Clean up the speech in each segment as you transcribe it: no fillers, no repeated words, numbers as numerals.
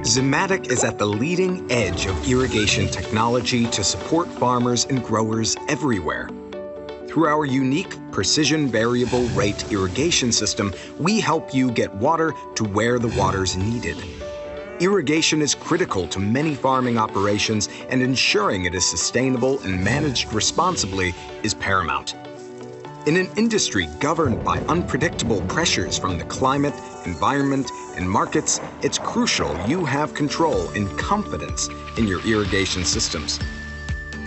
Zimmatic is at the leading edge of irrigation technology to support farmers and growers everywhere. Through our unique precision variable rate irrigation system, we help you get water to where the water's needed. Irrigation is critical to many farming operations, and ensuring it is sustainable and managed responsibly is paramount. In an industry governed by unpredictable pressures from the climate, environment, and markets, it's crucial you have control and confidence in your irrigation systems.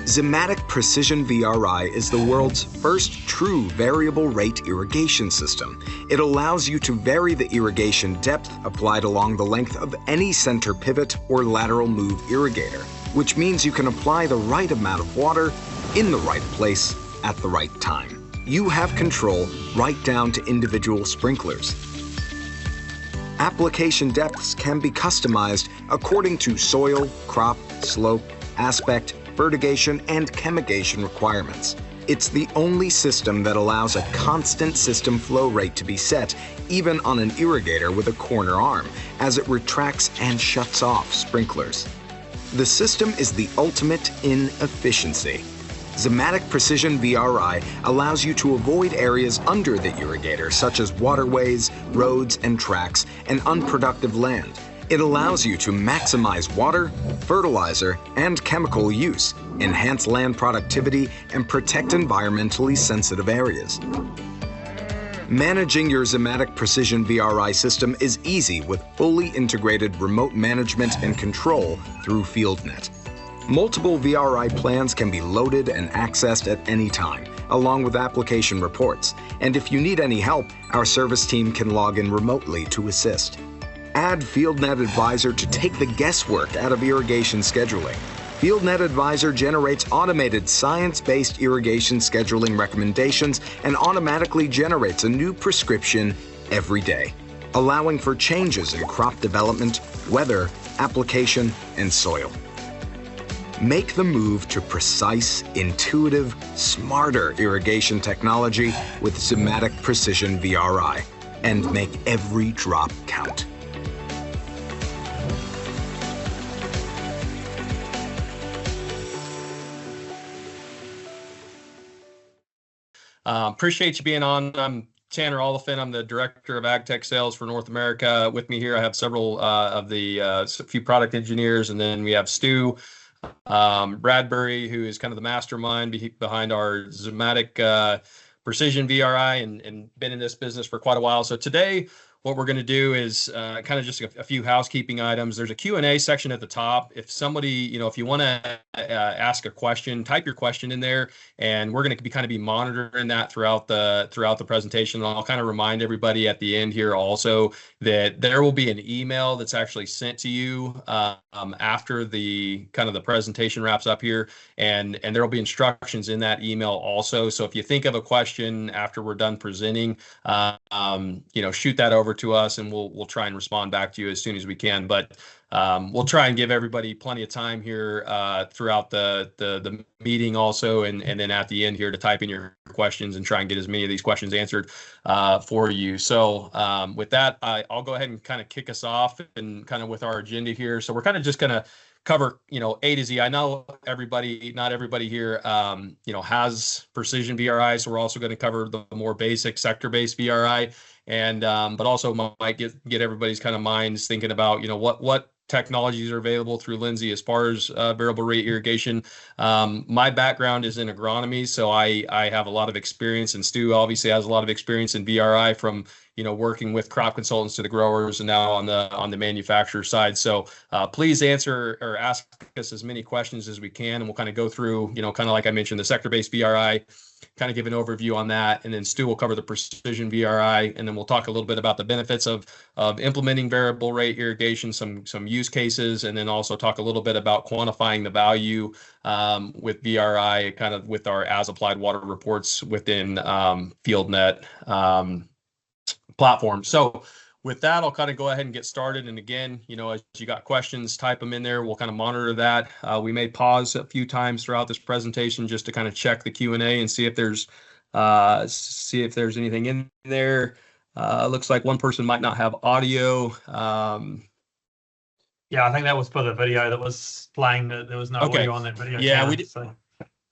Zimmatic Precision VRI is the world's first true variable rate irrigation system. It allows you to vary the irrigation depth applied along the length of any center pivot or lateral move irrigator, which means you can apply the right amount of water in the right place at the right time. You have control right down to individual sprinklers. Application depths can be customized according to soil, crop, slope, aspect, fertigation, and chemigation requirements. It's the only system that allows a constant system flow rate to be set, even on an irrigator with a corner arm, as it retracts and shuts off sprinklers. The system is the ultimate in efficiency. Zimmatic Precision VRI allows you to avoid areas under the irrigator, such as waterways, roads and tracks, and unproductive land. It allows you to maximize water, fertilizer, and chemical use, enhance land productivity, and protect environmentally sensitive areas. Managing your Zimmatic Precision VRI system is easy with fully integrated remote management and control through FieldNet. Multiple VRI plans can be loaded and accessed at any time, along with application reports. And if you need any help, our service team can log in remotely to assist. Add FieldNet Advisor to take the guesswork out of irrigation scheduling. FieldNet Advisor generates automated science-based irrigation scheduling recommendations and automatically generates a new prescription every day, allowing for changes in crop development, weather, application, and soil. Make the move to precise, intuitive, smarter irrigation technology with Zimmatic Precision VRI, and make every drop count. Appreciate you being on. I'm Tanner Oliphant. I'm the Director of AgTech Sales for North America. With me here, I have several of the few product engineers, and then we have Stu Bradbury, who is kind of the mastermind behind our Zimmatic Precision VRI and been in this business for quite a while. So today, what we're going to do is kind of just a few housekeeping items. There's a Q&A section at the top. If somebody, if you want to ask a question, type your question in there, and we're going to kind of be monitoring that throughout the presentation. And I'll kind of remind everybody at the end here also that there will be an email that's actually sent to you after the kind of the presentation wraps up here, and there will be instructions in that email also. So if you think of a question after we're done presenting, shoot that over to us, and we'll try and respond back to you as soon as we can. But we'll try and give everybody plenty of time here throughout the meeting also, and then at the end here to type in your questions and try and get as many of these questions answered for you. So with that, I'll go ahead and kind of kick us off and kind of with our agenda here. So we're kind of just going to cover, A to Z. I know not everybody here, has precision VRI, so we're also going to cover the more basic sector-based VRI, and but also might get everybody's kind of minds thinking about, what technologies are available through Lindsay as far as variable rate irrigation. My background is in agronomy, so I have a lot of experience, and Stu obviously has a lot of experience in VRI from working with crop consultants to the growers, and now on the manufacturer side. So please answer or ask us as many questions as we can, and we'll kind of go through, kind of like I mentioned, the sector-based VRI, kind of give an overview on that, and then Stu will cover the precision VRI, and then we'll talk a little bit about the benefits of implementing variable rate irrigation, some use cases, and then also talk a little bit about quantifying the value with VRI, kind of with our As-Applied water reports within FieldNet platform. So with that, I'll kind of go ahead and get started. And again, as you got questions, type them in there. We'll kind of monitor that. We may pause a few times throughout this presentation just to kind of check the Q&A and see if there's anything in there. Looks like one person might not have audio. Yeah, I think that was for the video that was playing. There was no audio on that video. Yeah, we did. So.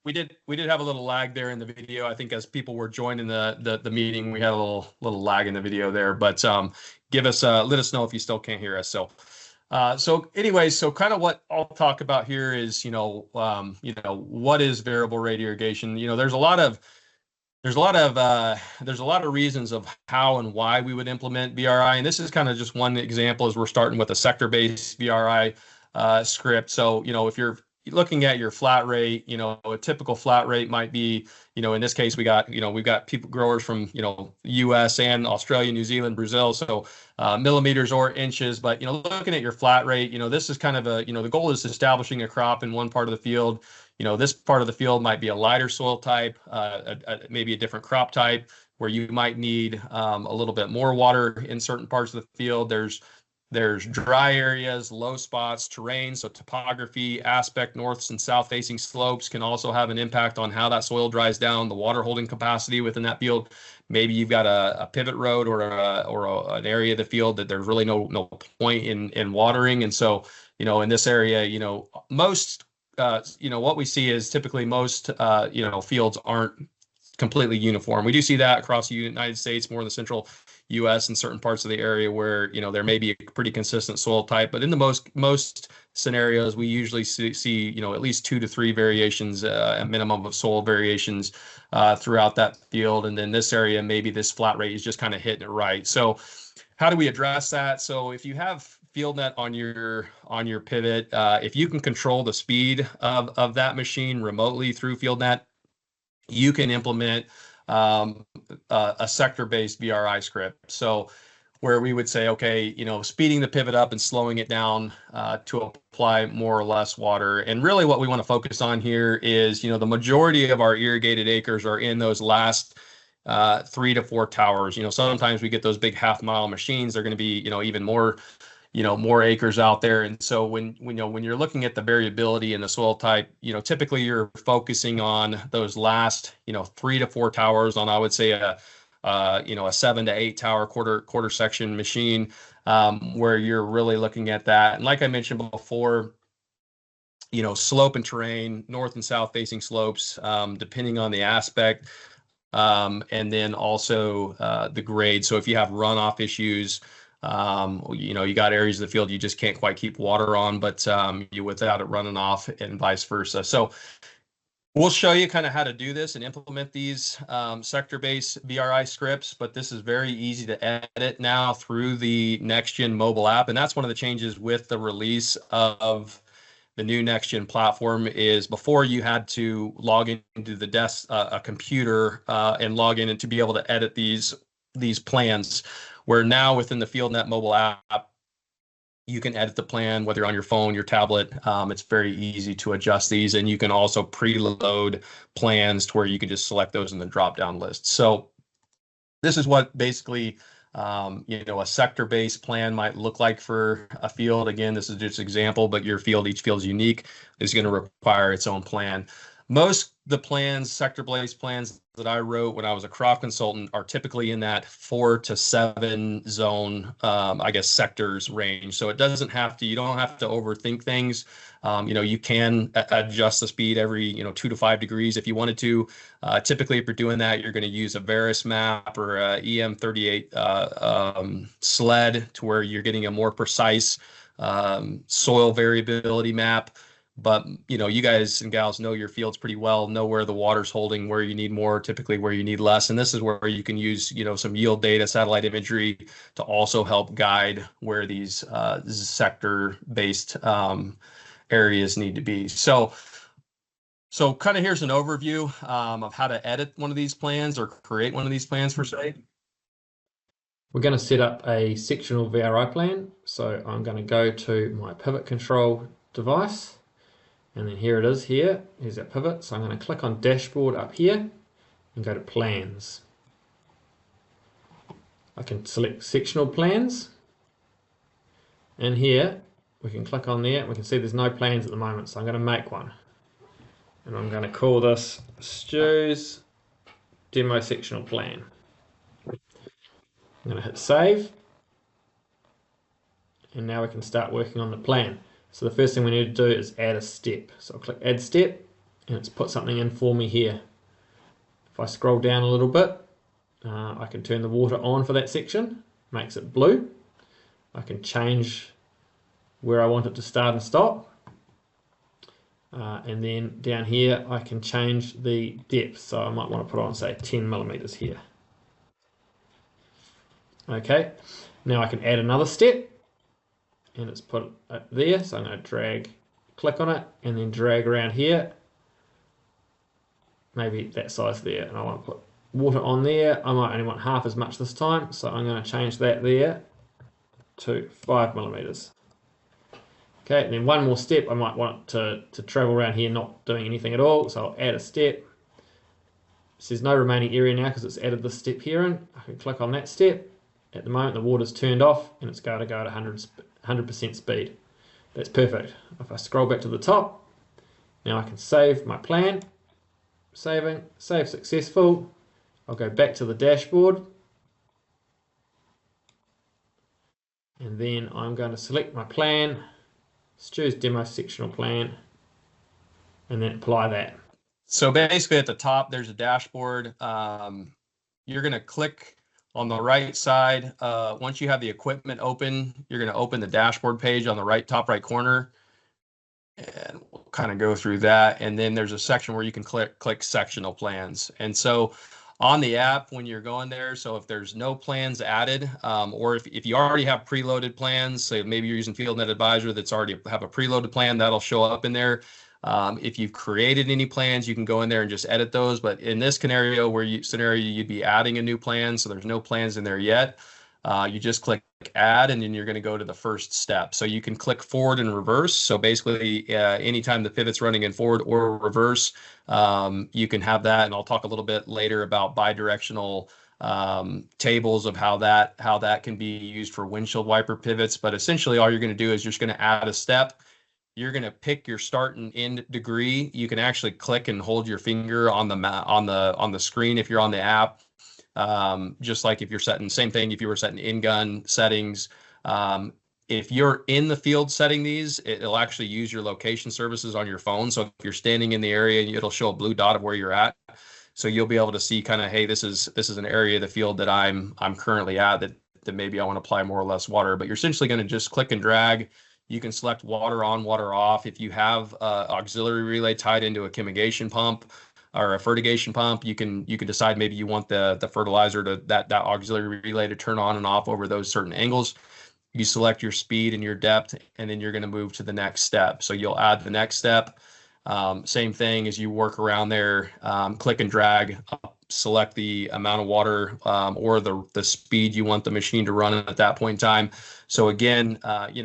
We did have a little lag there in the video. I think as people were joining the meeting, we had a little lag in the video there. But let us know if you still can't hear us. So anyways, so kind of what I'll talk about here is what is variable rate irrigation. There's a lot of reasons of how and why we would implement VRI, and this is kind of just one example as we're starting with a sector-based VRI script. So if you're looking at your flat rate, a typical flat rate might be, in this case, we've got growers from, US and Australia, New Zealand, Brazil. So millimeters or inches, but, looking at your flat rate, this is kind of the goal is establishing a crop in one part of the field. This part of the field might be a lighter soil type, maybe a different crop type where you might need a little bit more water in certain parts of the field. There's dry areas, low spots, terrain, so topography, aspect, north and south facing slopes can also have an impact on how that soil dries down, the water holding capacity within that field. Maybe you've got a pivot road or an area of the field that there's really no point in watering. And so, in this area, most, what we see is typically most, fields aren't completely uniform. We do see that across the United States, more in the central US and certain parts of the area where, there may be a pretty consistent soil type, but in the most scenarios, we usually see at least 2 to 3 variations, a minimum of soil variations throughout that field. And then this area, maybe this flat rate is just kind of hitting it right. So how do we address that? So if you have FieldNet on your pivot, if you can control the speed of that machine remotely through FieldNet, you can implement a sector-based VRI script. So where we would say, okay, speeding the pivot up and slowing it down to apply more or less water. And really what we want to focus on here is, the majority of our irrigated acres are in those last 3 to 4 towers. Sometimes we get those big half-mile machines. They're going to be, even more acres out there. And so when you're looking at the variability in the soil type, typically you're focusing on those last, 3 to 4 towers on, I would say a 7 to 8 tower quarter section machine, where you're really looking at that. And like I mentioned before, slope and terrain, north and south facing slopes, depending on the aspect, and then also the grade. So if you have runoff issues, you got areas of the field you just can't quite keep water on, but without it running off, and vice versa. So we'll show you kind of how to do this and implement these sector-based VRI scripts, but this is very easy to edit now through the NextGen mobile app. And that's one of the changes with the release of the new NextGen platform is before you had to log into the a computer and log in and to be able to edit these plans. Where now within the FieldNet mobile app, you can edit the plan, whether you're on your phone, your tablet. It's very easy to adjust these, and you can also preload plans to where you can just select those in the drop-down list. So this is what basically a sector-based plan might look like for a field. Again, this is just an example, but each field is unique. Is going to require its own plan. Most the plans, sector-based plans that I wrote when I was a crop consultant are typically in that 4 to 7 zone, sectors range. So you don't have to overthink things. You can adjust the speed every, 2 to 5 degrees if you wanted to. Typically, if you're doing that, you're going to use a Veris map or a EM38 sled to where you're getting a more precise soil variability map. But, you guys and gals know your fields pretty well, know where the water's holding, where you need more, typically where you need less. And this is where you can use, some yield data, satellite imagery to also help guide where these sector-based areas need to be. So kind of here's an overview of how to edit one of these plans or create one of these plans per se. We're going to set up a sectional VRI plan. So I'm going to go to my pivot control device. And then here it is here. Here's our pivot. So I'm going to click on dashboard up here and go to plans. I can select sectional plans. And here we can click on there. We can see there's no plans at the moment. So I'm going to make one. And I'm going to call this Stu's demo sectional plan. I'm going to hit save. and now we can start working on the plan. So the first thing we need to do is add a step. So I'll click add step, and it's put something in for me here. If I scroll down a little bit, I can turn the water on for that section, makes it blue. I can change where I want it to start and stop. And then down here I can change the depth, so I might want to put on, say, 10 millimeters here. Okay, now I can add another step, and it's put it there, so I'm going to click on it and then drag around here, maybe that size there, and I want to put water on there. I might only want half as much this time, so I'm going to change that there to 5 millimeters. Okay, and then one more step, I might want to travel around here not doing anything at all, so I'll add a step. It says no remaining area now because it's added this step here in. I can click on that step. At the moment the water's turned off and it's going to go at 100% speed. That's perfect. If I scroll back to the top, now I can save my plan. Save successful. I'll go back to the dashboard. And then I'm going to select my plan. Stu's demo sectional plan, and then apply that. So basically at the top, there's a dashboard. You're going to click on the right side. Once you have the equipment open, you're going to open the dashboard page on the top right corner. And we'll kind of go through that. And then there's a section where you can click sectional plans. And so on the app, when you're going there, so if there's no plans added, or if you already have preloaded plans, so maybe you're using FieldNet Advisor that's already have a preloaded plan, that'll show up in there. If you've created any plans, you can go in there and just edit those. But in this scenario you'd be adding a new plan, so there's no plans in there yet. You just click add, and then you're going to go to the first step. So you can click forward and reverse. So basically, anytime the pivot's running in forward or reverse, you can have that. And I'll talk a little bit later about bidirectional tables of how that can be used for windshield wiper pivots. But essentially, all you're going to do is you're just going to add a step. You're going to pick your start and end degree. You can actually click and hold your finger on the screen if you're on the app. Just like if you're setting, same thing if you were setting in-gun settings. If you're in the field setting these, it'll actually use your location services on your phone. So if you're standing in the area, it'll show a blue dot of where you're at. So you'll be able to see kind of, hey, this is an area of the field that I'm currently at that maybe I want to apply more or less water. But you're essentially going to just click and drag. You can select water on, water off. If you have auxiliary relay tied into a chemigation pump or a fertigation pump, you can decide maybe you want the fertilizer to that auxiliary relay to turn on and off over those certain angles. You select your speed and your depth, and then you're going to move to the next step. So you'll add the next step. Same thing as you work around there, click and drag, select the amount of water or the speed you want the machine to run at that point in time. So again,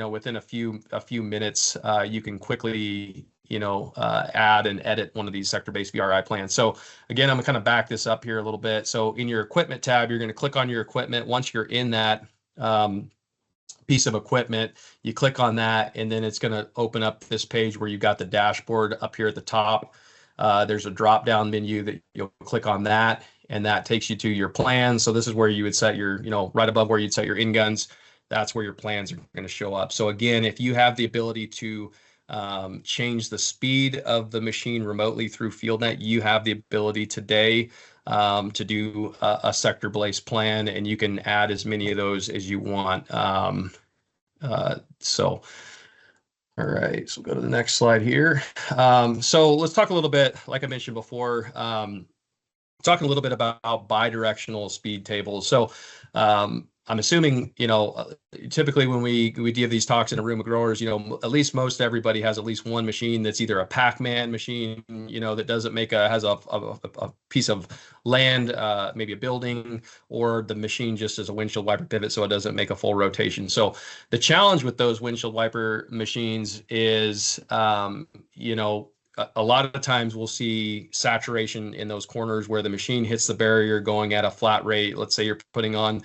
within a few minutes, you can quickly add and edit one of these sector-based VRI plans. So again, I'm gonna kind of back this up here a little bit. So in your equipment tab, you're going to click on your equipment. Once you're in that piece of equipment, you click on that, and then it's going to open up this page where you've got the dashboard up here at the top. There's a drop-down menu that you'll click on that, and that takes you to your plans. So this is where you would set your, right above where you'd set your in-guns. That's where your plans are going to show up. So again, if you have the ability to change the speed of the machine remotely through FieldNet, you have the ability today to do a sector-based plan, and you can add as many of those as you want. All right, so we'll go to the next slide here. So let's talk a little bit, like I mentioned before, talking a little bit about bidirectional speed tables. So I'm assuming, typically when we give these talks in a room of growers, at least most everybody has at least one machine that's either a Pac-Man machine, that doesn't has a piece of land, maybe a building, or the machine just as a windshield wiper pivot, so it doesn't make a full rotation. So the challenge with those windshield wiper machines is, a lot of times we'll see saturation in those corners where the machine hits the barrier going at a flat rate. Let's say you're putting on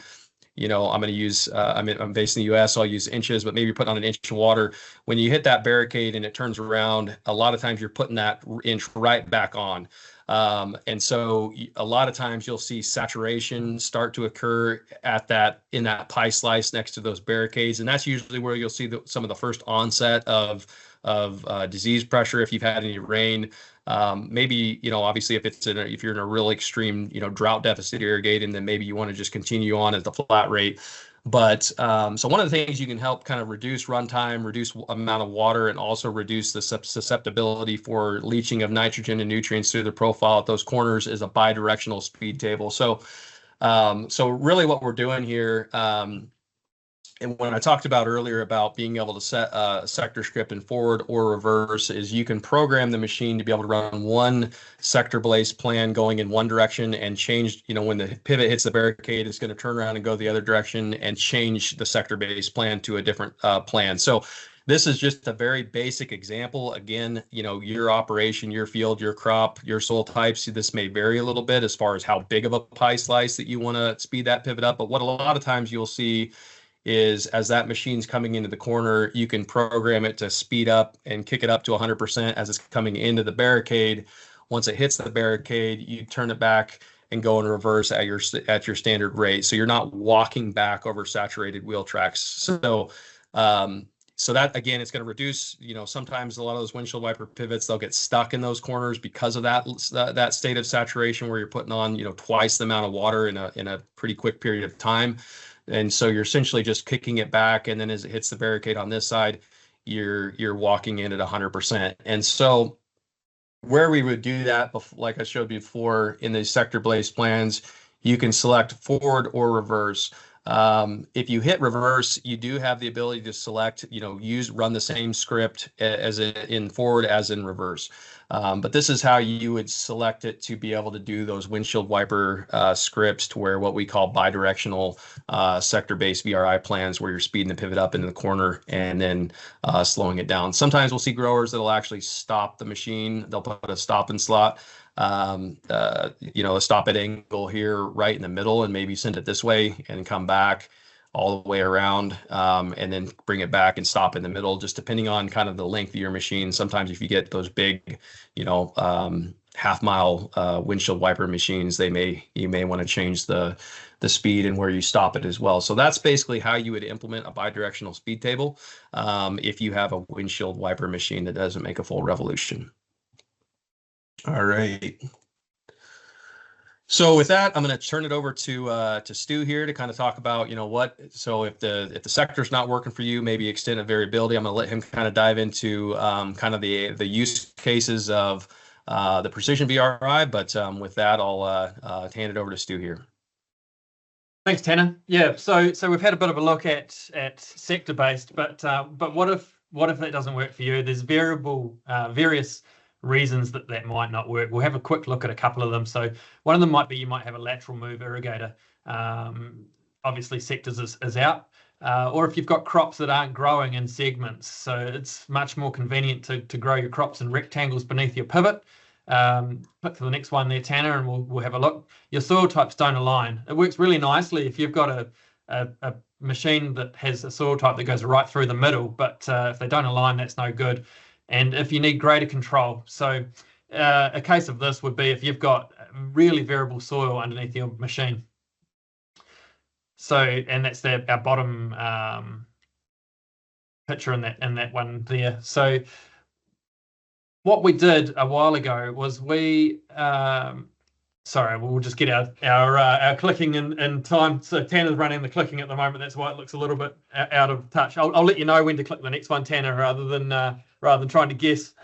I'm going to use, I'm based in the US, so I'll use inches, but maybe put on an inch of water. When you hit that barricade and it turns around, a lot of times you're putting that inch right back on. And so a lot of times you'll see saturation start to occur in that pie slice next to those barricades. And that's usually where you'll see some of the first onset of disease pressure if you've had any rain. Maybe, obviously if you're in a real extreme, drought deficit irrigating, then maybe you want to just continue on at the flat rate. But so one of the things you can help kind of reduce runtime, reduce amount of water, and also reduce the susceptibility for leaching of nitrogen and nutrients through the profile at those corners is a bidirectional speed table. So really what we're doing here, and when I talked about earlier about being able to set a sector script in forward or reverse, is you can program the machine to be able to run one sector-based plan going in one direction and change, when the pivot hits the barricade, it's going to turn around and go the other direction and change the sector-based plan to a different plan. So this is just a very basic example. Again, your operation, your field, your crop, your soil types, this may vary a little bit as far as how big of a pie slice that you want to speed that pivot up. But what a lot of times you'll see is as that machine's coming into the corner, you can program it to speed up and kick it up to 100% as it's coming into the barricade. Once it hits the barricade, you turn it back and go in reverse at your standard rate. So you're not walking back over saturated wheel tracks. So that, again, it's going to reduce, sometimes a lot of those windshield wiper pivots, they'll get stuck in those corners because of that state of saturation where you're putting on, twice the amount of water in a pretty quick period of time. And so you're essentially just kicking it back, and then as it hits the barricade on this side, you're walking in at 100%. And so where we would do that, like I showed before in the sector-based plans, you can select forward or reverse. If you hit reverse, you do have the ability to select, run the same script as in forward as in reverse. But this is how you would select it to be able to do those windshield wiper scripts to where what we call bidirectional sector-based VRI plans, where you're speeding the pivot up into the corner and then slowing it down. Sometimes we'll see growers that'll actually stop the machine. They'll put a stop and slot, a stop at angle here right in the middle, and maybe send it this way and come back all the way around, and then bring it back and stop in the middle, just depending on kind of the length of your machine. Sometimes if you get those big, half-mile windshield wiper machines, you may want to change the speed and where you stop it as well. So that's basically how you would implement a bidirectional speed table if you have a windshield wiper machine that doesn't make a full revolution. All right. So with that, I'm going to turn it over to Stu here to kind of talk about, so if the sector's not working for you, maybe extended variability. I'm going to let him kind of dive into kind of the use cases of the Precision VRI. But with that, I'll hand it over to Stu here. Thanks, Tanner. Yeah, so we've had a bit of a look at sector-based, but what if that doesn't work for you? There's various reasons that might not work. We'll have a quick look at a couple of them. So one of them might be you might have a lateral move irrigator. Obviously sectors is out. Or if you've got crops that aren't growing in segments, so it's much more convenient to grow your crops in rectangles beneath your pivot. Click to the next one there, Tanner, and we'll have a look. Your soil types don't align. It works really nicely if you've got a machine that has a soil type that goes right through the middle, but if they don't align, that's no good. And if you need greater control, so a case of this would be if you've got really variable soil underneath your machine. So, and that's our bottom picture in that one there. So what we did a while ago was sorry, we'll just get our clicking in time. So Tanner's running the clicking at the moment. That's why it looks a little bit out of touch. I'll let you know when to click the next one, Tanner, rather than trying to guess.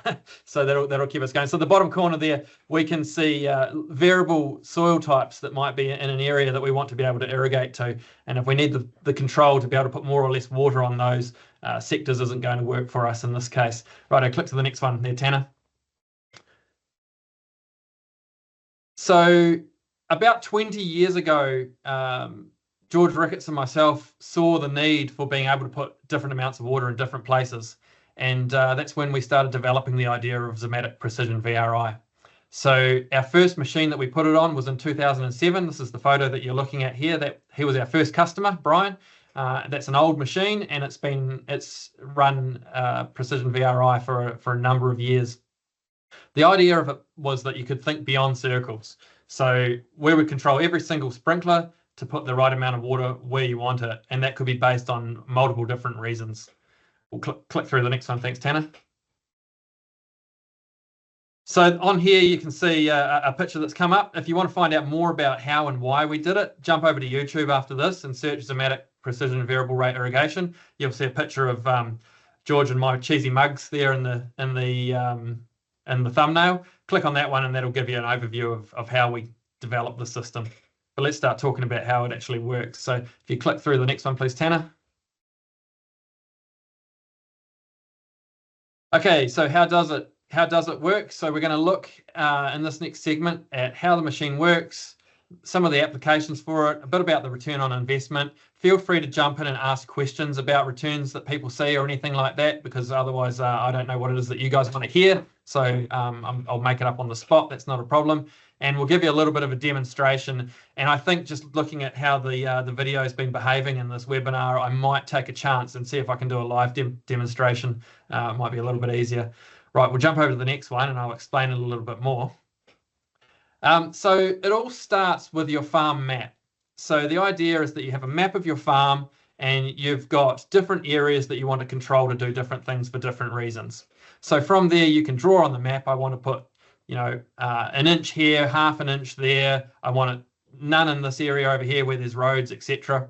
So that'll keep us going. So the bottom corner there, we can see variable soil types that might be in an area that we want to be able to irrigate to. And if we need the control to be able to put more or less water on those, sectors isn't going to work for us in this case. Right, I click to the next one there, Tanner. So about 20 years ago, George Ricketts and myself saw the need for being able to put different amounts of water in different places. And that's when we started developing the idea of Zimmatic Precision VRI. So our first machine that we put it on was in 2007. This is the photo that you're looking at here. That he was our first customer, Brian. That's an old machine, and it's run Precision VRI for a number of years. The idea of it was that you could think beyond circles. So we would control every single sprinkler to put the right amount of water where you want it, and that could be based on multiple different reasons. We'll click through the next one. Thanks, Tanner. So on here, you can see a picture that's come up. If you want to find out more about how and why we did it, jump over to YouTube after this and search Zimmatic Precision Variable Rate Irrigation. You'll see a picture of George and my cheesy mugs there in the thumbnail. Click on that one and that'll give you an overview of how we developed the system. But let's start talking about how it actually works. So if you click through the next one, please, Tanner. Okay, so how does it work? So we're going to look in this next segment at how the machine works, some of the applications for it, a bit about the return on investment. Feel free to jump in and ask questions about returns that people see or anything like that, because otherwise I don't know what it is that you guys want to hear. So I'll make it up on the spot. That's not a problem. And we'll give you a little bit of a demonstration. And I think just looking at how the video has been behaving in this webinar, I might take a chance and see if I can do a live demonstration. It might be a little bit easier. Right, we'll jump over to the next one and I'll explain it a little bit more. So it all starts with your farm map. So the idea is that you have a map of your farm and you've got different areas that you want to control to do different things for different reasons. So from there, you can draw on the map. I want to put, an inch here, half an inch there. I want it none in this area over here where there's roads, etc.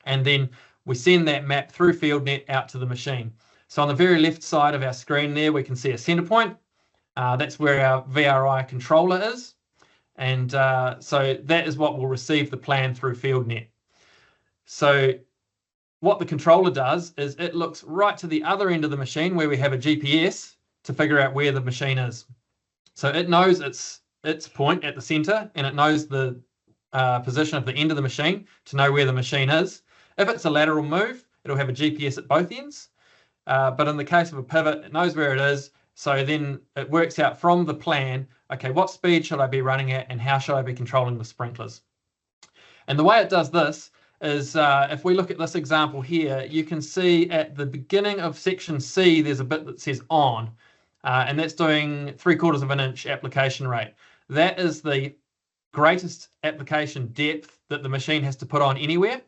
And then we send that map through FieldNet out to the machine. So on the very left side of our screen there, we can see a center point. That's where our VRI controller is. And so that is what will receive the plan through FieldNet. So what the controller does is it looks right to the other end of the machine where we have a GPS to figure out where the machine is. So it knows its point at the center, and it knows the position of the end of the machine to know where the machine is. If it's a lateral move, it'll have a GPS at both ends. But in the case of a pivot, it knows where it is. So then it works out from the plan, okay, what speed should I be running at and how should I be controlling the sprinklers? And the way it does this is if we look at this example here, you can see at the beginning of section C, there's a bit that says on, and that's doing 3/4 of an inch application rate. That is the greatest application depth that the machine has to put on anywhere.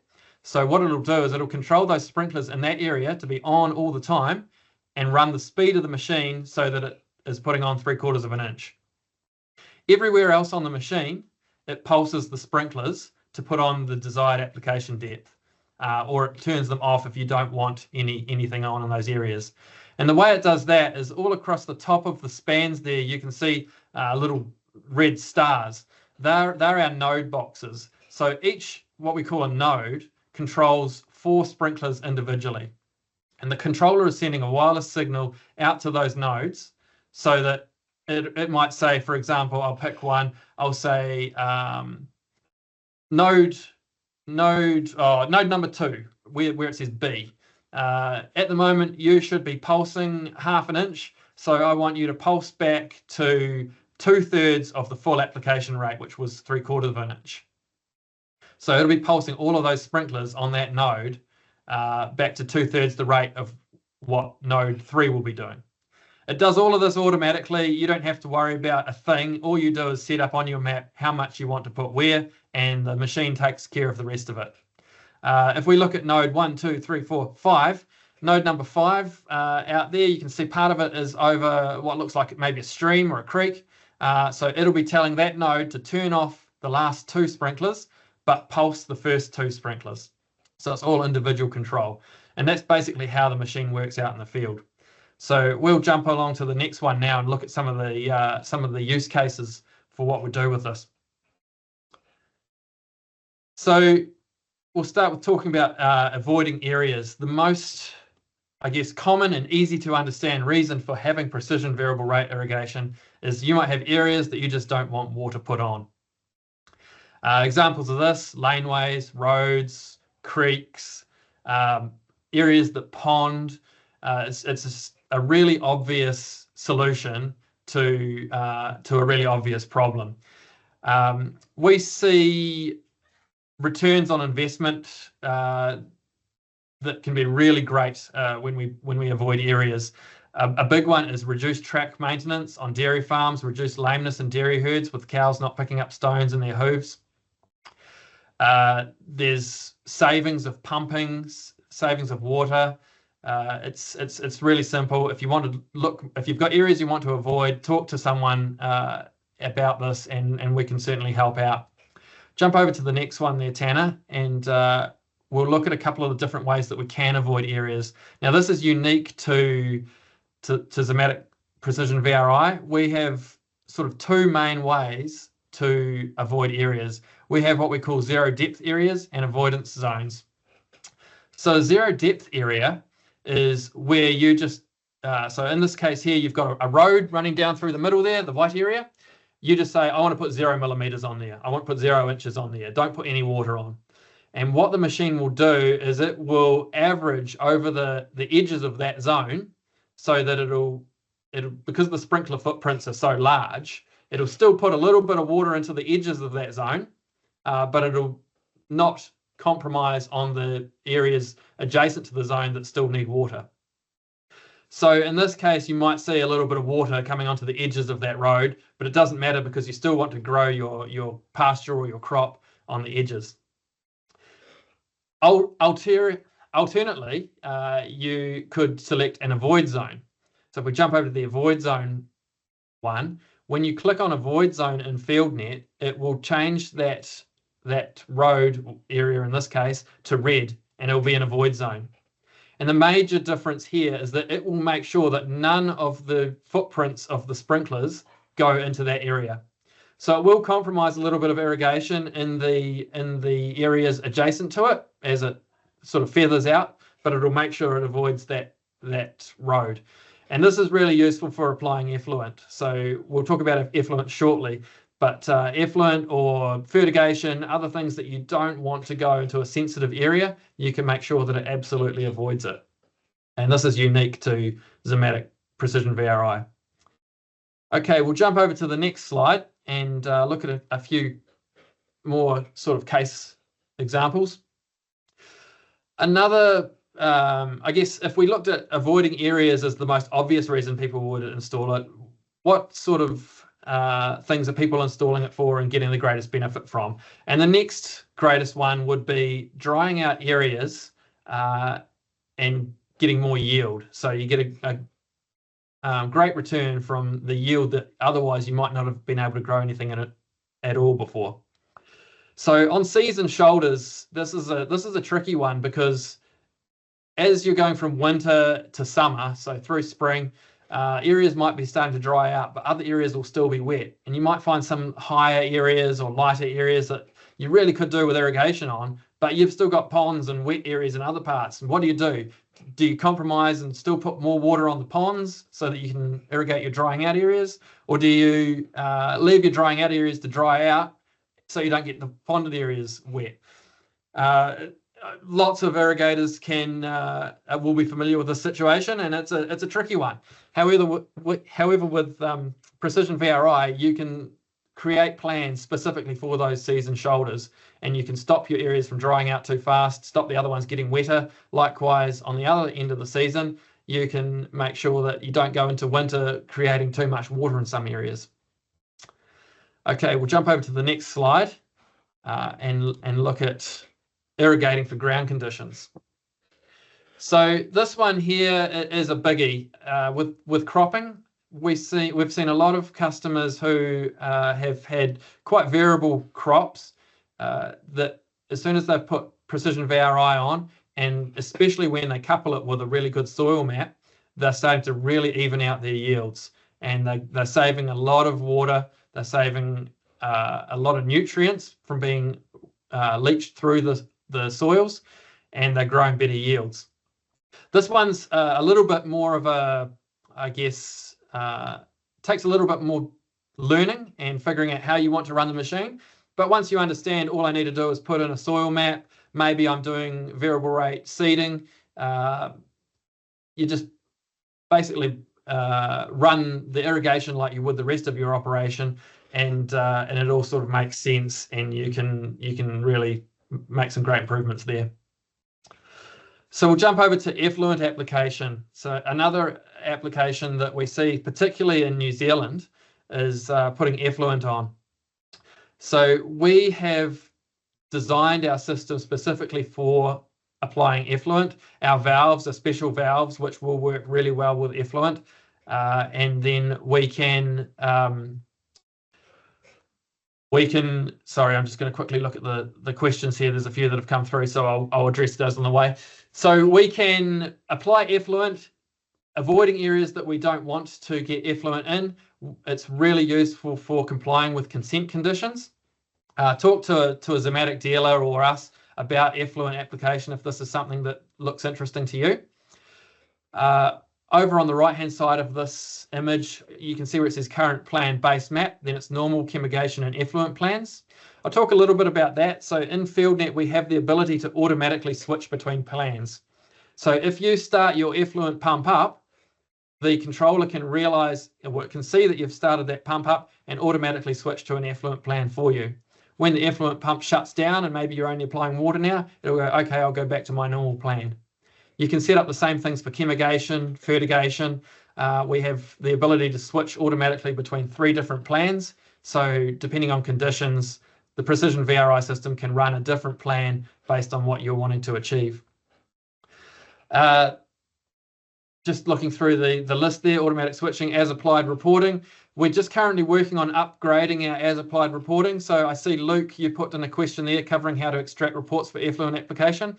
So what it'll do is it'll control those sprinklers in that area to be on all the time and run the speed of the machine so that it is putting on 3/4 of an inch. Everywhere else on the machine, it pulses the sprinklers to put on the desired application depth, or it turns them off if you don't want anything on in those areas. And the way it does that is all across the top of the spans there, you can see little red stars. They're our node boxes. So each, what we call a node, controls 4 sprinklers individually. And the controller is sending a wireless signal out to those nodes so that it might say, for example, I'll pick one, I'll say node number 2, where it says B. At the moment, you should be pulsing half an inch. So I want you to pulse back to 2/3 of the full application rate, which was 3/4 of an inch. So it'll be pulsing all of those sprinklers on that node back to 2/3 the rate of what node 3 will be doing. It does all of this automatically. You don't have to worry about a thing. All you do is set up on your map how much you want to put where, and the machine takes care of the rest of it. If we look at node 1, 2, 3, 4, 5, node number 5 out there, you can see part of it is over what looks like maybe a stream or a creek. So it'll be telling that node to turn off the last 2 sprinklers, but pulse the first 2 sprinklers. So it's all individual control. And that's basically how the machine works out in the field. So we'll jump along to the next one now and look at some of the use cases for what we do with this. So we'll start with talking about avoiding areas. The most, I guess, common and easy to understand reason for having precision variable rate irrigation is you might have areas that you just don't want water put on. Examples of this: laneways, roads, creeks, areas that pond. It's a really obvious solution to a really obvious problem. We see returns on investment that can be really great when we avoid areas. A big one is reduced track maintenance on dairy farms, reduced lameness in dairy herds with cows not picking up stones in their hooves. There's savings of pumpings, savings of water. It's really simple. If you've got areas you want to avoid, talk to someone about this, and we can certainly help out. Jump over to the next one there, Tanner, and we'll look at a couple of the different ways that we can avoid areas. Now, this is unique to Zimmatic Precision VRI. We have sort of two main ways to avoid areas. We have what we call zero depth areas and avoidance zones. So a zero depth area is where you just, so in this case here, you've got a road running down through the middle there, the white area. You just say, I want to put 0 millimeters on there. I want to put 0 inches on there. Don't put any water on. And what the machine will do is it will average over the edges of that zone so that it'll because the sprinkler footprints are so large, it'll still put a little bit of water into the edges of that zone, but it'll not compromise on the areas adjacent to the zone that still need water. So in this case, you might see a little bit of water coming onto the edges of that road, but it doesn't matter because you still want to grow your pasture or your crop on the edges. Alternately, you could select an avoid zone. So if we jump over to the avoid zone one, when you click on avoid zone in FieldNet, it will change that road area in this case to red, and it will be an avoid zone. And the major difference here is that it will make sure that none of the footprints of the sprinklers go into that area. So it will compromise a little bit of irrigation in the areas adjacent to it as it sort of feathers out, but it'll make sure it avoids that road. And this is really useful for applying effluent. So we'll talk about effluent shortly, but effluent or fertigation, other things that you don't want to go into a sensitive area, you can make sure that it absolutely avoids it. And this is unique to Zimmatic Precision VRI. Okay, we'll jump over to the next slide and look at a few more sort of case examples. Another, I guess, if we looked at avoiding areas as the most obvious reason people would install it, what sort of things are people installing it for and getting the greatest benefit from? And the next greatest one would be drying out areas and getting more yield. So you get a great return from the yield that otherwise you might not have been able to grow anything in it at all before. So on season shoulders, this is a tricky one because as you're going from winter to summer, so through spring, areas might be starting to dry out, but other areas will still be wet. And you might find some higher areas or lighter areas that you really could do with irrigation on, but you've still got ponds and wet areas in other parts. And what do? Do you compromise and still put more water on the ponds so that you can irrigate your drying out areas? Or do you leave your drying out areas to dry out so you don't get the ponded areas wet? Lots of irrigators will be familiar with this situation, and it's a tricky one. However, with Precision VRI, you can create plans specifically for those season shoulders, and you can stop your areas from drying out too fast, stop the other ones getting wetter. Likewise, on the other end of the season, you can make sure that you don't go into winter creating too much water in some areas. Okay, we'll jump over to the next slide and look at irrigating for ground conditions. So this one here is a biggie. With cropping, we've seen a lot of customers who have had quite variable crops that as soon as they've put Precision VRI on, and especially when they couple it with a really good soil map, they're starting to really even out their yields, and they're saving a lot of water. They're saving a lot of nutrients from being leached through the soils, and they're growing better yields. This one's a little bit more of a, I guess, takes a little bit more learning and figuring out how you want to run the machine. But once you understand, all I need to do is put in a soil map. Maybe I'm doing variable rate seeding. You just basically run the irrigation like you would the rest of your operation, and it all sort of makes sense, and you can really make some great improvements there. So we'll jump over to effluent application. So another application that we see, particularly in New Zealand, is putting effluent on. So we have designed our system specifically for applying effluent. Our valves are special valves which will work really well with effluent, and then we can sorry, I'm just going to quickly look at the questions here. There's a few that have come through, so I'll address those on the way. So we can apply effluent, avoiding areas that we don't want to get effluent in. It's really useful for complying with consent conditions. Talk to a Zimmatic dealer or us about effluent application if this is something that looks interesting to you. Over on the right-hand side of this image, you can see where it says current plan base map, then it's normal, chemigation, and effluent plans. I'll talk a little bit about that. So in FieldNet, we have the ability to automatically switch between plans. So if you start your effluent pump up, the controller can realize, or it can see that you've started that pump up and automatically switch to an effluent plan for you. When the effluent pump shuts down and maybe you're only applying water now, it'll go, okay, I'll go back to my normal plan. You can set up the same things for chemigation, fertigation. We have the ability to switch automatically between 3 different plans. So depending on conditions, the Precision VRI system can run a different plan based on what you're wanting to achieve. Just looking through the list there, automatic switching, as-applied reporting. We're just currently working on upgrading our as-applied reporting. So I see, Luke, you put in a question there covering how to extract reports for effluent application.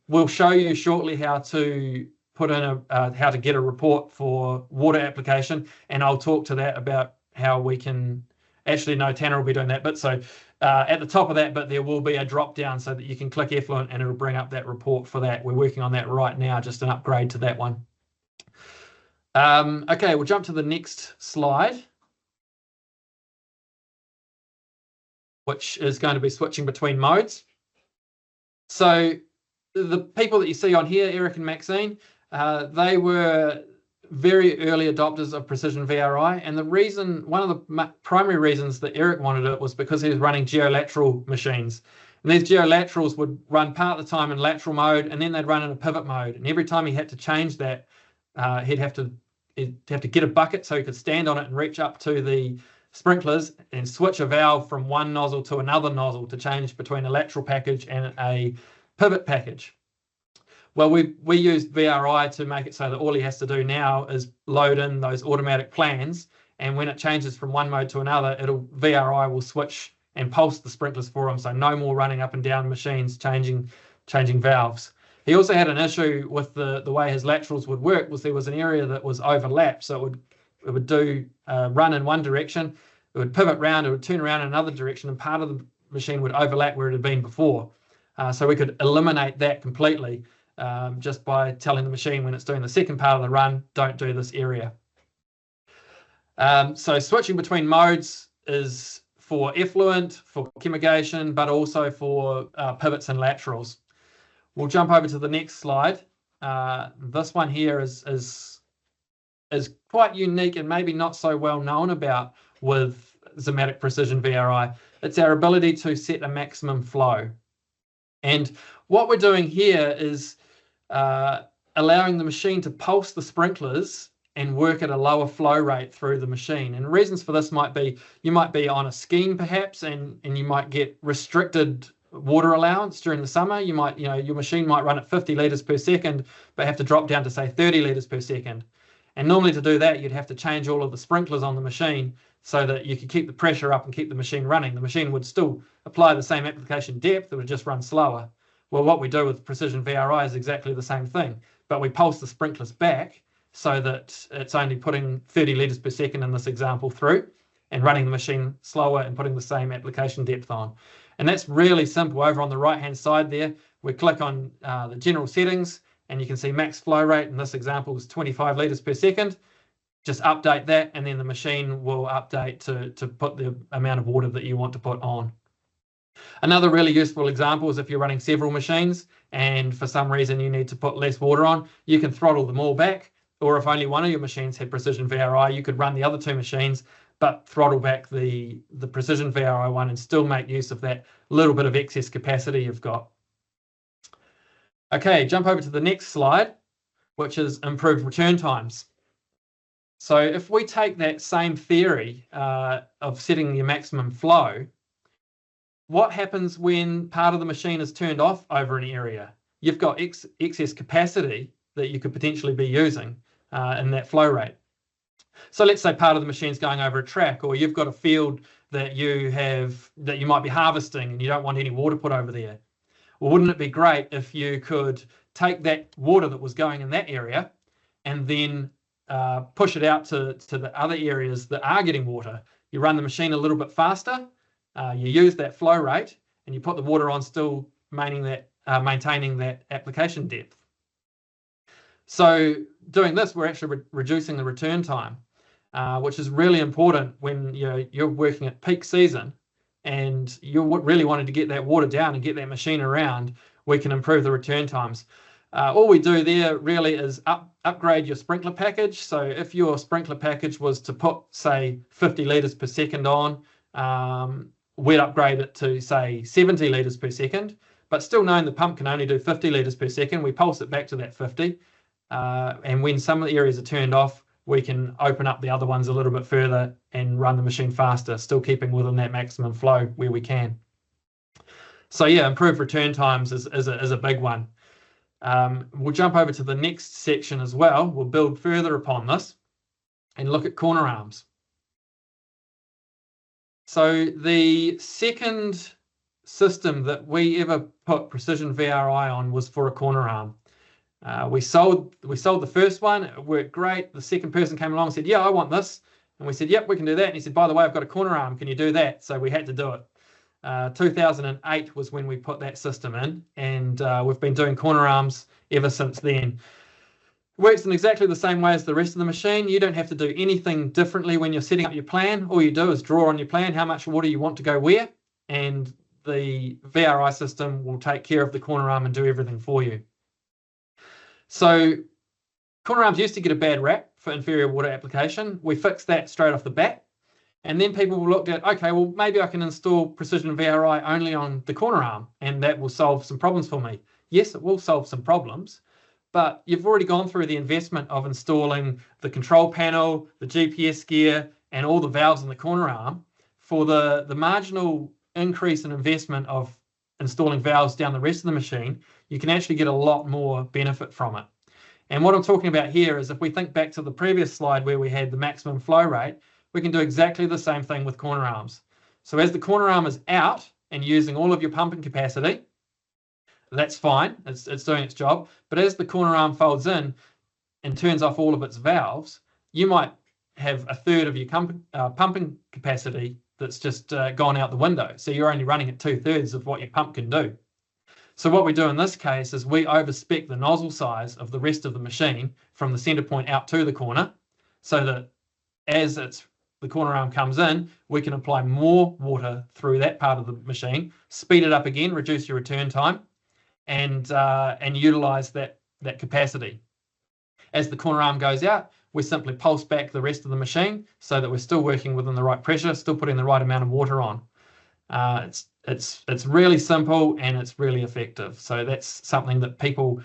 We'll show you shortly how to put in how to get a report for water application, and I'll talk to that about how we can, actually no, Tanner will be doing that bit. So at the top of that bit, there will be a drop down so that you can click effluent and it'll bring up that report for that. We're working on that right now, just an upgrade to that one. Okay, we'll jump to the next slide, which is going to be switching between modes. So the people that you see on here, Eric and Maxine, they were very early adopters of Precision VRI, and the reason, one of the primary reasons that Eric wanted it was because he was running geolateral machines. And these geolaterals would run part of the time in lateral mode, and then they'd run in a pivot mode. And every time he had to change that, he'd have to get a bucket so he could stand on it and reach up to the sprinklers and switch a valve from one nozzle to another nozzle to change between a lateral package and a pivot package. Well, we used VRI to make it so that all he has to do now is load in those automatic plans, and when it changes from one mode to another, VRI will switch and pulse the sprinklers for him, so no more running up and down machines changing valves. He also had an issue with the way his laterals would work, was there was an area that was overlapped, so it would do run in one direction, it would pivot round, it would turn around in another direction, and part of the machine would overlap where it had been before. So we could eliminate that completely just by telling the machine when it's doing the second part of the run, don't do this area. So switching between modes is for effluent, for chemigation, but also for pivots and laterals. We'll jump over to the next slide. This one here is quite unique and maybe not so well known about with Zimmatic Precision VRI. It's our ability to set a maximum flow. And what we're doing here is allowing the machine to pulse the sprinklers and work at a lower flow rate through the machine. And reasons for this might be, you might be on a scheme perhaps, and you might get restricted water allowance during the summer. You might, your machine might run at 50 litres per second, but have to drop down to say 30 litres per second. And normally to do that, you'd have to change all of the sprinklers on the machine so that you could keep the pressure up and keep the machine running. The machine would still apply the same application depth, it would just run slower. Well, what we do with Precision VRI is exactly the same thing, but we pulse the sprinklers back so that it's only putting 30 litres per second in this example through and running the machine slower and putting the same application depth on. And that's really simple. Over on the right-hand side there, we click on the general settings and you can see max flow rate. In this example is 25 litres per second. Just update that and then the machine will update to put the amount of water that you want to put on. Another really useful example is if you're running several machines and for some reason you need to put less water on, you can throttle them all back. or if only one of your machines had Precision VRI, you could run the other two machines, but throttle back the Precision VRI one and still make use of that little bit of excess capacity you've got. Okay, jump over to the next slide, which is improved return times. So if we take that same theory of setting your maximum flow, what happens when part of the machine is turned off over an area? You've got excess capacity that you could potentially be using in that flow rate. So let's say part of the machine's going over a track, or you've got a field that you might be harvesting and you don't want any water put over there. Well, wouldn't it be great if you could take that water that was going in that area and then push it out to the other areas that are getting water? You run the machine a little bit faster, you use that flow rate, and you put the water on, still maintaining that application depth. So doing this, we're actually reducing the return time, which is really important when you're working at peak season and you're really wanting to get that water down and get that machine around. We can improve the return times. All we do there really is upgrade your sprinkler package. So if your sprinkler package was to put, say, 50 litres per second on, we'd upgrade it to, say, 70 litres per second. But still knowing the pump can only do 50 litres per second, we pulse it back to that 50. And when some of the areas are turned off, we can open up the other ones a little bit further and run the machine faster, still keeping within that maximum flow where we can. So yeah, improved return times is a big one. We'll jump over to the next section as well. We'll build further upon this and look at corner arms. So the second system that we ever put Precision VRI on was for a corner arm. We sold the first one. It worked great. The second person came along and said, yeah, I want this. And we said, yep, we can do that. And he said, by the way, I've got a corner arm. Can you do that? So we had to do it. 2008 was when we put that system in, and we've been doing corner arms ever since then. It works in exactly the same way as the rest of the machine. You don't have to do anything differently when you're setting up your plan. All you do is draw on your plan how much water you want to go where, and the VRI system will take care of the corner arm and do everything for you. So corner arms used to get a bad rap for inferior water application. We fixed that straight off the bat. And then people looked at, okay, well, maybe I can install Precision VRI only on the corner arm, and that will solve some problems for me. Yes, it will solve some problems, but you've already gone through the investment of installing the control panel, the GPS gear, and all the valves in the corner arm. For the marginal increase in investment of installing valves down the rest of the machine, you can actually get a lot more benefit from it. And what I'm talking about here is, if we think back to the previous slide where we had the maximum flow rate, we can do exactly the same thing with corner arms. So as the corner arm is out and using all of your pumping capacity, that's fine, it's doing its job. But as the corner arm folds in and turns off all of its valves, you might have a third of your pumping capacity that's just gone out the window. So you're only running at 2/3 of what your pump can do. So what we do in this case is we overspec the nozzle size of the rest of the machine from the center point out to the corner, so that as the corner arm comes in, we can apply more water through that part of the machine, speed it up again, reduce your return time, and utilize that capacity. As the corner arm goes out, we simply pulse back the rest of the machine so that we're still working within the right pressure, still putting the right amount of water on. It's really simple and it's really effective. So that's something that people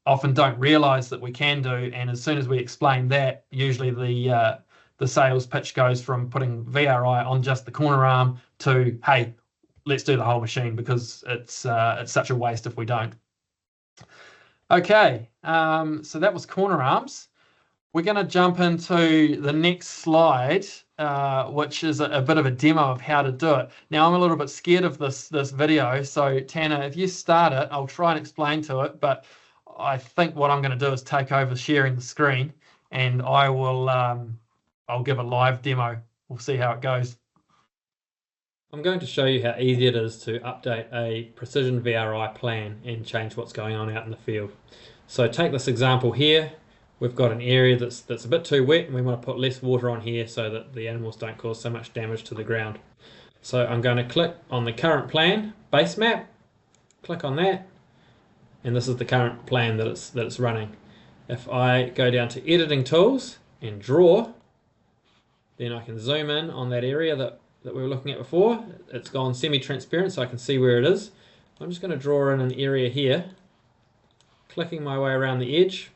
often don't realize that we can do. And as soon as we explain that, usually the sales pitch goes from putting VRI on just the corner arm to, hey, let's do the whole machine, because it's such a waste if we don't. Okay, so that was corner arms. We're going to jump into the next slide, which is a bit of a demo of how to do it. Now, I'm a little bit scared of this video, so Tanner, if you start it, I'll try and explain to it, but I think what I'm going to do is take over sharing the screen, and I will I'll give a live demo. We'll see how it goes. I'm going to show you how easy it is to update a Precision VRI plan and change what's going on out in the field. So take this example here. We've got an area that's a bit too wet, and we want to put less water on here so that the animals don't cause so much damage to the ground. So I'm going to click on the current plan, base map, click on that, and this is the current plan that it's running. If I go down to editing tools and draw, then I can zoom in on that area that we were looking at before. It's gone semi-transparent so I can see where it is. I'm just going to draw in an area here, clicking my way around the edge,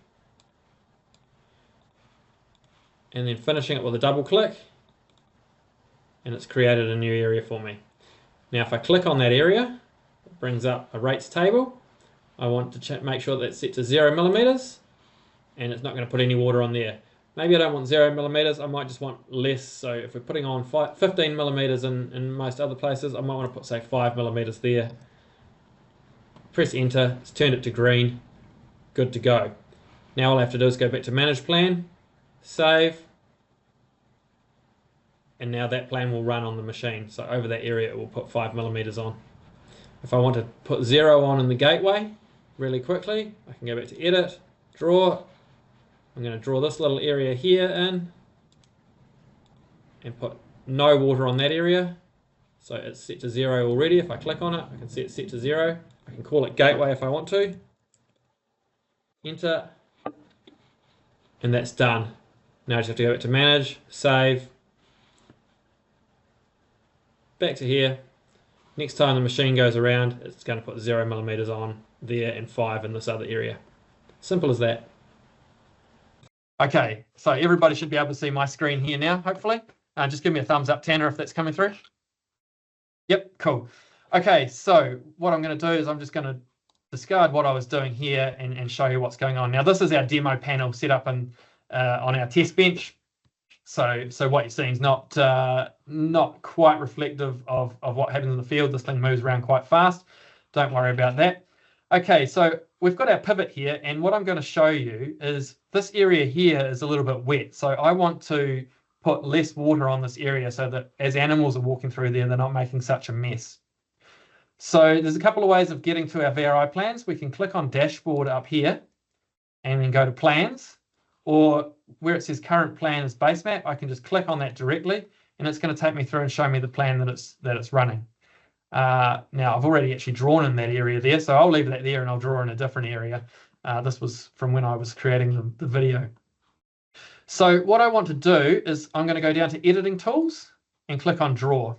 and then finishing it with a double click, and it's created a new area for me. Now if I click on that area, it brings up a rates table. I want to make sure that it's set to 0 millimeters, and it's not going to put any water on there. Maybe I don't want 0 millimeters, I might just want less. So if we're putting on 15 millimeters in most other places, I might want to put, say, 5 millimeters there. Press enter, it's turned it to green, good to go. Now all I have to do is go back to manage plan, save, and now that plan will run on the machine. So over that area it will put 5 millimeters on. If I want to put 0 on in the gateway really quickly, I can go back to edit, draw. I'm going to draw this little area here in and put no water on that area. So it's set to 0 already. If I click on it, I can see it's set to 0. I can call it gateway if I want to. Enter. And that's done. Now I just have to go back to manage, save. Back to here. Next time the machine goes around, it's going to put 0 millimeters on there and 5 in this other area. Simple as that. Okay, so everybody should be able to see my screen here now, hopefully. Just give me a thumbs up, Tanner, if that's coming through. Yep, cool. Okay, so what I'm going to do is I'm just going to discard what I was doing here and show you what's going on. Now, this is our demo panel set up on our test bench. So what you're seeing is not quite reflective of what happens in the field. This thing moves around quite fast. Don't worry about that. Okay, so we've got our pivot here, and what I'm going to show you is this area here is a little bit wet. So I want to put less water on this area so that as animals are walking through there, they're not making such a mess. So there's a couple of ways of getting to our VRI plans. We can click on dashboard up here and then go to plans, or where it says current plan is base map, I can just click on that directly and it's going to take me through and show me the plan that it's running. Now I've already actually drawn in that area there, so I'll leave that there and I'll draw in a different area. This was from when I was creating the video. So what I want to do is I'm going to go down to editing tools and click on draw.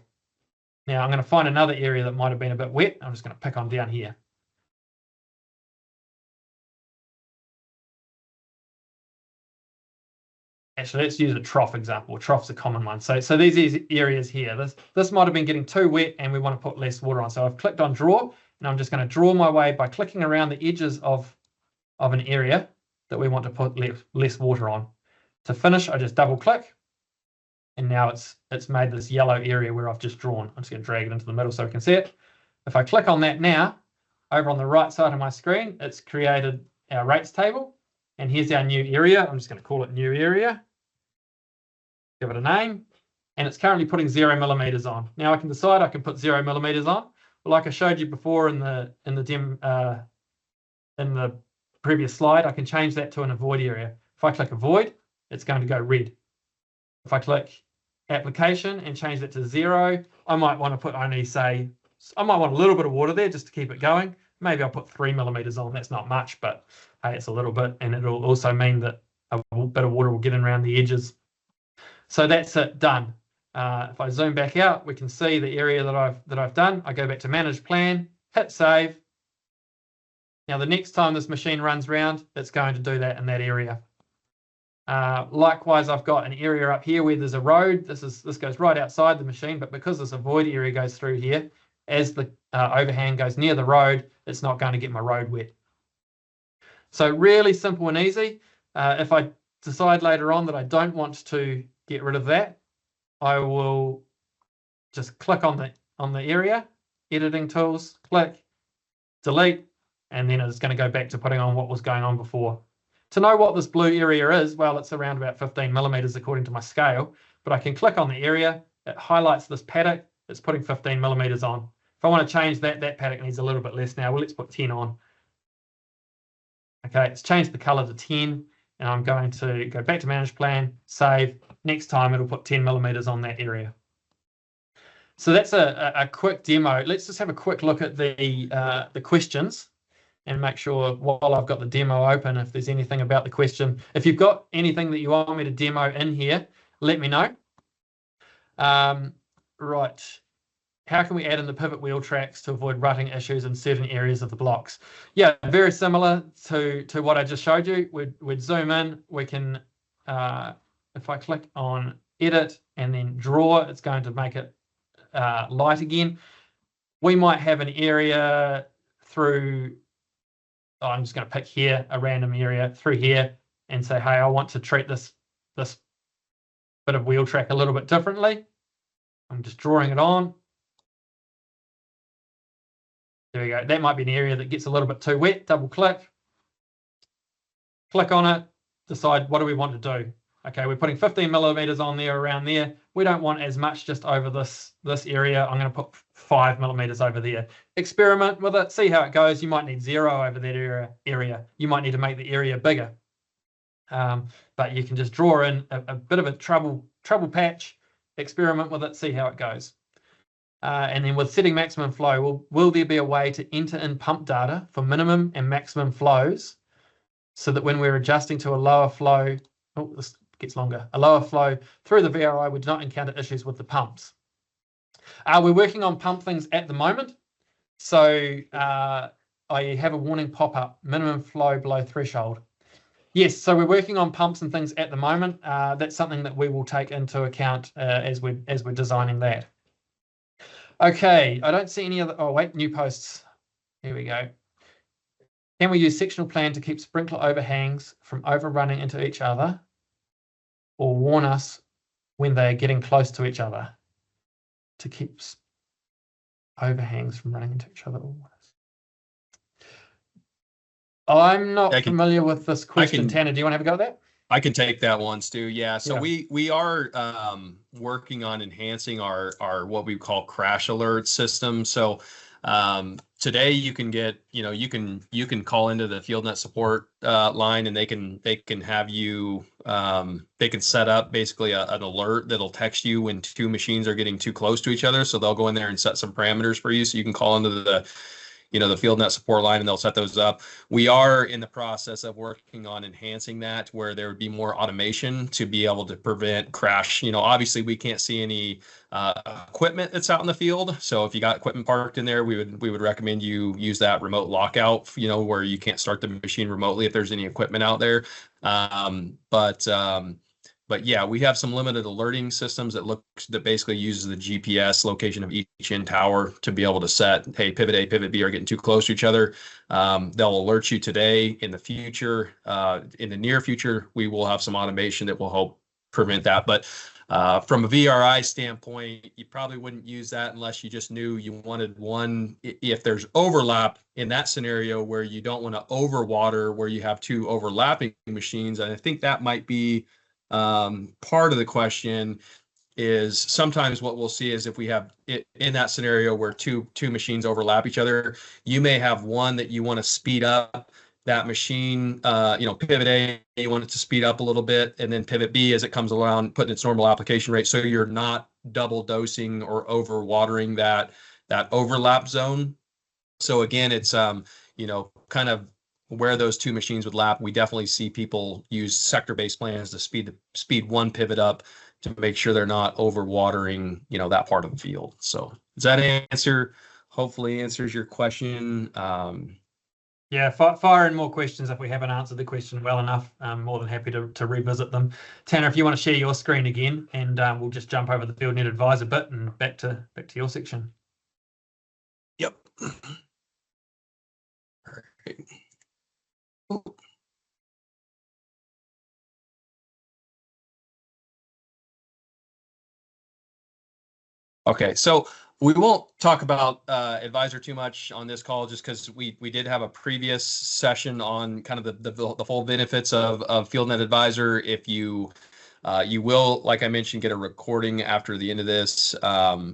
Now I'm going to find another area that might have been a bit wet. I'm just going to pick on down here. Actually, let's use a trough example. Trough's a common one. So these areas here, this might have been getting too wet and we want to put less water on. So I've clicked on draw and I'm just going to draw my way by clicking around the edges of an area that we want to put less water on. To finish, I just double click and now it's made this yellow area where I've just drawn. I'm just going to drag it into the middle so we can see it. If I click on that now, over on the right side of my screen, it's created our rates table. And here's our new area. I'm just going to call it new area. Give it a name. And it's currently putting 0 millimeters on. Now I can decide I can put 0 millimeters on. But like I showed you before in the previous slide, I can change that to an avoid area. If I click avoid, it's going to go red. If I click application and change that to 0, I might want to put only, say, I might want a little bit of water there just to keep it going. Maybe I'll put 3 millimeters on. That's not much, but hey, it's a little bit, and it'll also mean that a bit of water will get in around the edges. So that's it, done. If I zoom back out, we can see the area that I've done. I go back to manage plan, hit save. Now the next time this machine runs around, it's going to do that in that area. Likewise, I've got an area up here where there's a road. This goes right outside the machine, but because this avoid area goes through here, as the overhang goes near the road, it's not going to get my road wet. So really simple and easy. If I decide later on that I don't want to get rid of that, I will just click on the area, editing tools, click, delete, and then it's going to go back to putting on what was going on before. To know what this blue area is, well, it's around about 15 millimeters according to my scale, but I can click on the area, it highlights this paddock, it's putting 15 millimeters on. If I want to change that paddock needs a little bit less now. Well, let's put 10 on. Okay, it's changed the color to 10, and I'm going to go back to manage plan, save. Next time it'll put 10 millimeters on that area. So that's a quick demo. Let's just have a quick look at the questions. and make sure while I've got the demo open, if there's anything about the question. If you've got anything that you want me to demo in here, let me know. Right. How can we add in the pivot wheel tracks to avoid rutting issues in certain areas of the blocks? Yeah, very similar to what I just showed you. We'd zoom in. We can, if I click on edit and then draw, it's going to make it light again. We might have an area through, I'm just going to pick here, a random area through here and say, hey, I want to treat this bit of wheel track a little bit differently. I'm just drawing it on. There we go. That might be an area that gets a little bit too wet. Double click on it, decide what do we want to do. Okay, we're putting 15 millimeters on there, around there. We don't want as much just over this area. I'm going to put 5 millimeters over there. Experiment with it, see how it goes. You might need 0 over that area. You might need to make the area bigger. But you can just draw in a bit of a trouble patch, experiment with it, see how it goes. And then with setting maximum flow, will there be a way to enter in pump data for minimum and maximum flows so that when we're adjusting to a lower flow, oh, this gets longer, a lower flow through the VRI, we do not encounter issues with the pumps? We're working on pump things at the moment. So I have a warning pop up, minimum flow below threshold. Yes, so we're working on pumps and things at the moment. That's something that we will take into account as we're designing that. Okay, I don't see any other, oh wait, new posts. Here we go. Can we use sectional plan to keep sprinkler overhangs from overrunning into each other or warn us when they are getting close to each other to keep overhangs from running into each other? I'm not familiar with this question. Tanner, do you want to have a go at that? I can take that one, Stu. Yeah. So we are working on enhancing our what we call crash alert system. So today you can get, you can call into the FieldNet support line, and they can have you they can set up basically an alert that'll text you when 2 machines are getting too close to each other. So they'll go in there and set some parameters for you, so you can call into the the FieldNet support line, and they'll set those up. We are in the process of working on enhancing that, where there would be more automation to be able to prevent crash. Obviously we can't see any equipment that's out in the field. So if you got equipment parked in there, we would recommend you use that remote lockout, where you can't start the machine remotely if there's any equipment out there. But yeah, we have some limited alerting systems that basically uses the GPS location of each end tower to be able to set, hey, pivot A, pivot B are getting too close to each other. They'll alert you today. In the future, in the near future, we will have some automation that will help prevent that. But from a VRI standpoint, you probably wouldn't use that unless you just knew you wanted one. If there's overlap in that scenario where you don't want to overwater, where you have 2 overlapping machines, and I think that might be part of the question. Is sometimes what we'll see is if we have it in that scenario where two machines overlap each other, you may have one that you want to speed up that machine, pivot A, you want it to speed up a little bit, and then pivot B as it comes around, putting its normal application rate, so you're not double dosing or over watering that overlap zone. So again, it's kind of where those 2 machines would lap. We definitely see people use sector-based plans to speed one pivot up to make sure they're not over watering, that part of the field. So does that hopefully answers your question? Yeah, fire in more questions if we haven't answered the question well enough. I'm more than happy to revisit them. Tanner, if you want to share your screen again, and we'll just jump over the FieldNet Advisor bit and back to your section. Yep. All right. Okay, so we won't talk about Advisor too much on this call, just because we did have a previous session on kind of the full benefits of FieldNet Advisor. If you will, like I mentioned, get a recording after the end of this.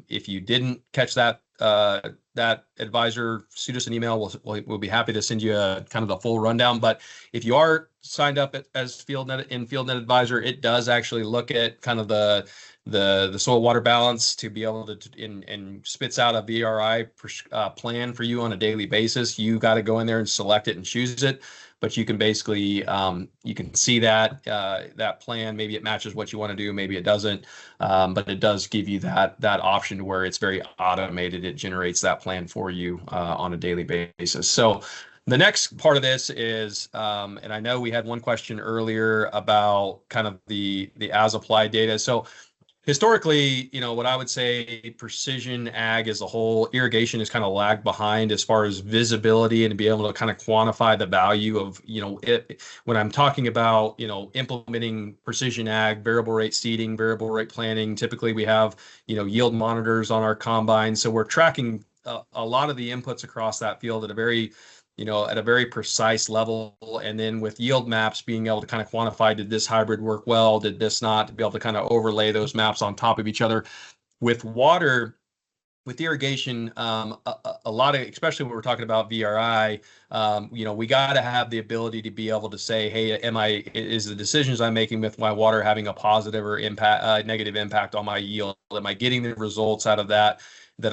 If you didn't catch that that advisor, shoot us an email. We'll be happy to send you a kind of the full rundown. But if you are signed up as FieldNet Advisor, it does actually look at kind of the soil water balance to be able to and spits out a VRI plan for you on a daily basis. You got to go in there and select it and choose it. But you can basically you can see that that plan. Maybe it matches what you want to do, maybe it doesn't, but it does give you that option to where it's very automated. It generates that plan for you on a daily basis. So the next part of this is, and I know we had one question earlier about kind of the as-applied data. So historically, what I would say precision ag as a whole, irrigation is kind of lagged behind as far as visibility and to be able to kind of quantify the value of, when I'm talking about, implementing precision ag, variable rate seeding, variable rate planting, typically we have, yield monitors on our combine. So we're tracking a lot of the inputs across that field at a very precise level. And then with yield maps, being able to kind of quantify, did this hybrid work well? Did this not? To be able to kind of overlay those maps on top of each other. With water, with irrigation, a lot of, especially when we're talking about VRI, we got to have the ability to be able to say, hey, is the decisions I'm making with my water having a positive or negative impact on my yield? Am I getting the results out of that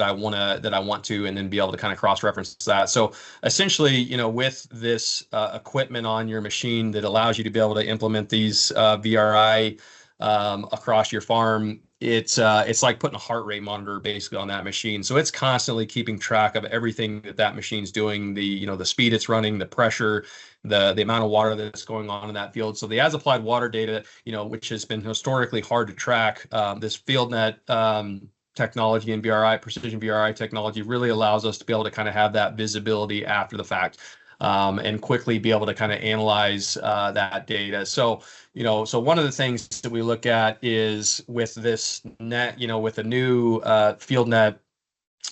I want to, and then be able to kind of cross-reference that. So essentially, with this equipment on your machine that allows you to be able to implement these VRI across your farm, it's like putting a heart rate monitor basically on that machine. So it's constantly keeping track of everything that machine's doing, the speed it's running, the pressure, the amount of water that's going on in that field. So the as-applied water data, which has been historically hard to track, this FieldNet technology and VRI, precision VRI technology really allows us to be able to kind of have that visibility after the fact, and quickly be able to kind of analyze that data. So, so one of the things that we look at is with this net, with the new FieldNet,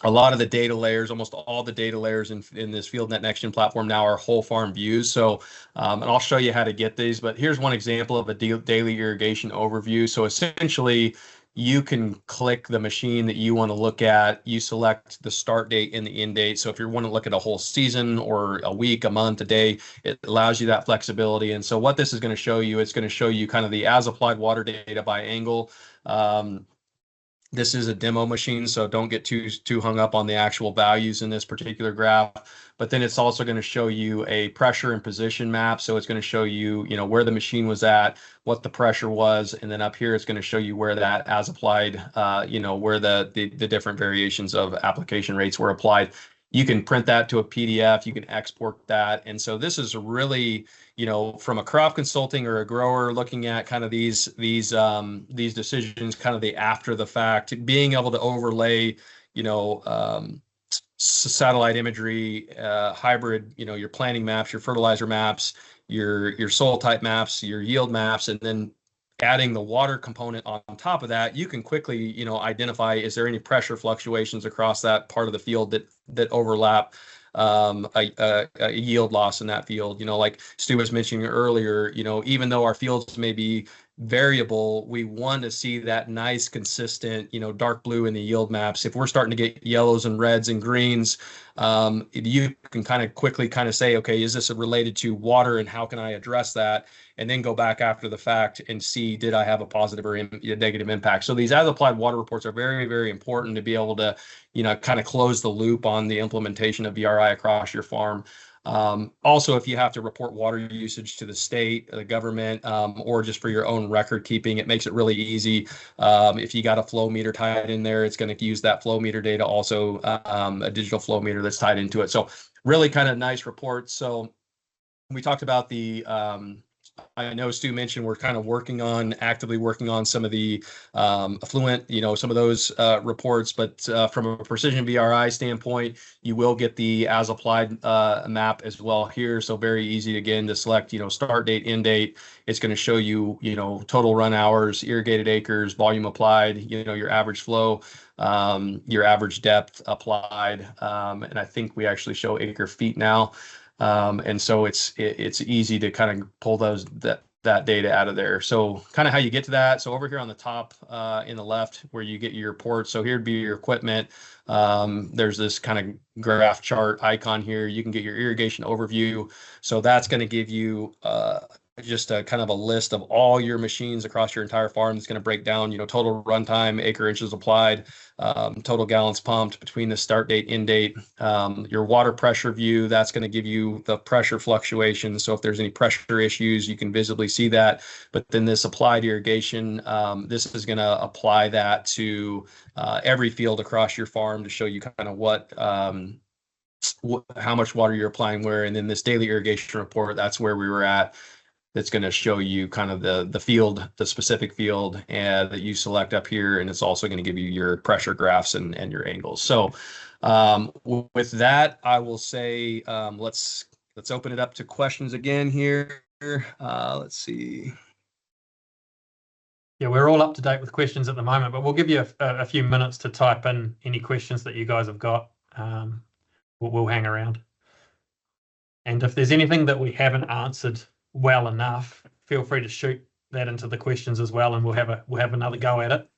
a lot of the data layers, almost all the data layers in this FieldNet NextGen platform now are whole farm views. So, and I'll show you how to get these, but here's one example of a daily irrigation overview. So essentially, you can click the machine that you want to look at. You select the start date and the end date. So if you want to look at a whole season or a week, a month, a day, it allows you that flexibility. And so what this is going to show you, it's going to show you kind of the as-applied water data by angle. This is a demo machine, so don't get too hung up on the actual values in this particular graph. But then it's also going to show you a pressure and position map. So it's going to show you, where the machine was at, what the pressure was, and then up here it's going to show you where that as applied, where the different variations of application rates were applied. You can print that to a PDF, you can export that. And so this is really, from a crop consulting or a grower looking at kind of these decisions, kind of the after the fact, being able to overlay, satellite imagery, hybrid, your planting maps, your fertilizer maps, your soil type maps, your yield maps, and then adding the water component on top of that, you can quickly, identify, is there any pressure fluctuations across that part of the field that overlap a yield loss in that field. Like Stu was mentioning earlier, even though our fields may be variable, we want to see that nice, consistent, dark blue in the yield maps. If we're starting to get yellows and reds and greens, you can kind of quickly kind of say, okay, is this related to water and how can I address that? And then go back after the fact and see, did I have a positive or negative impact? So these as-applied water reports are very, very important to be able to, kind of close the loop on the implementation of VRI across your farm. Also, if you have to report water usage to the state, the government, or just for your own record keeping, it makes it really easy. If you got a flow meter tied in there, it's going to use that flow meter data, also a digital flow meter that's tied into it. So really kind of nice reports. So we talked about the I know Stu mentioned we're kind of actively working on some of the affluent, some of those reports, but from a precision VRI standpoint, you will get the as applied map as well here. So very easy again to select, start date, end date. It's going to show you, total run hours, irrigated acres, volume applied, your average flow, your average depth applied. And I think we actually show acre feet now. And so it's easy to kind of pull that data out of there. So kind of how you get to that. So over here on the top in the left where you get your reports. So here'd be your equipment. There's this kind of graph chart icon here. You can get your irrigation overview. So that's going to give you just a kind of a list of all your machines across your entire farm. It's going to break down, total runtime, acre inches applied, total gallons pumped between the start date, end date, your water pressure view. That's going to give you the pressure fluctuations. So if there's any pressure issues, you can visibly see that. But then this applied irrigation, this is going to apply that to every field across your farm to show you kind of how much water you're applying where. And then this daily irrigation report, that's where we were at. That's going to show you kind of the field, the specific field that you select up here. And it's also going to give you your pressure graphs and your angles. So with that, I will say, let's open it up to questions again here. Let's see. Yeah, we're all up to date with questions at the moment, but we'll give you a few minutes to type in any questions that you guys have got. We'll hang around. And if there's anything that we haven't answered well enough, feel free to shoot that into the questions as well, and we'll have another go at it,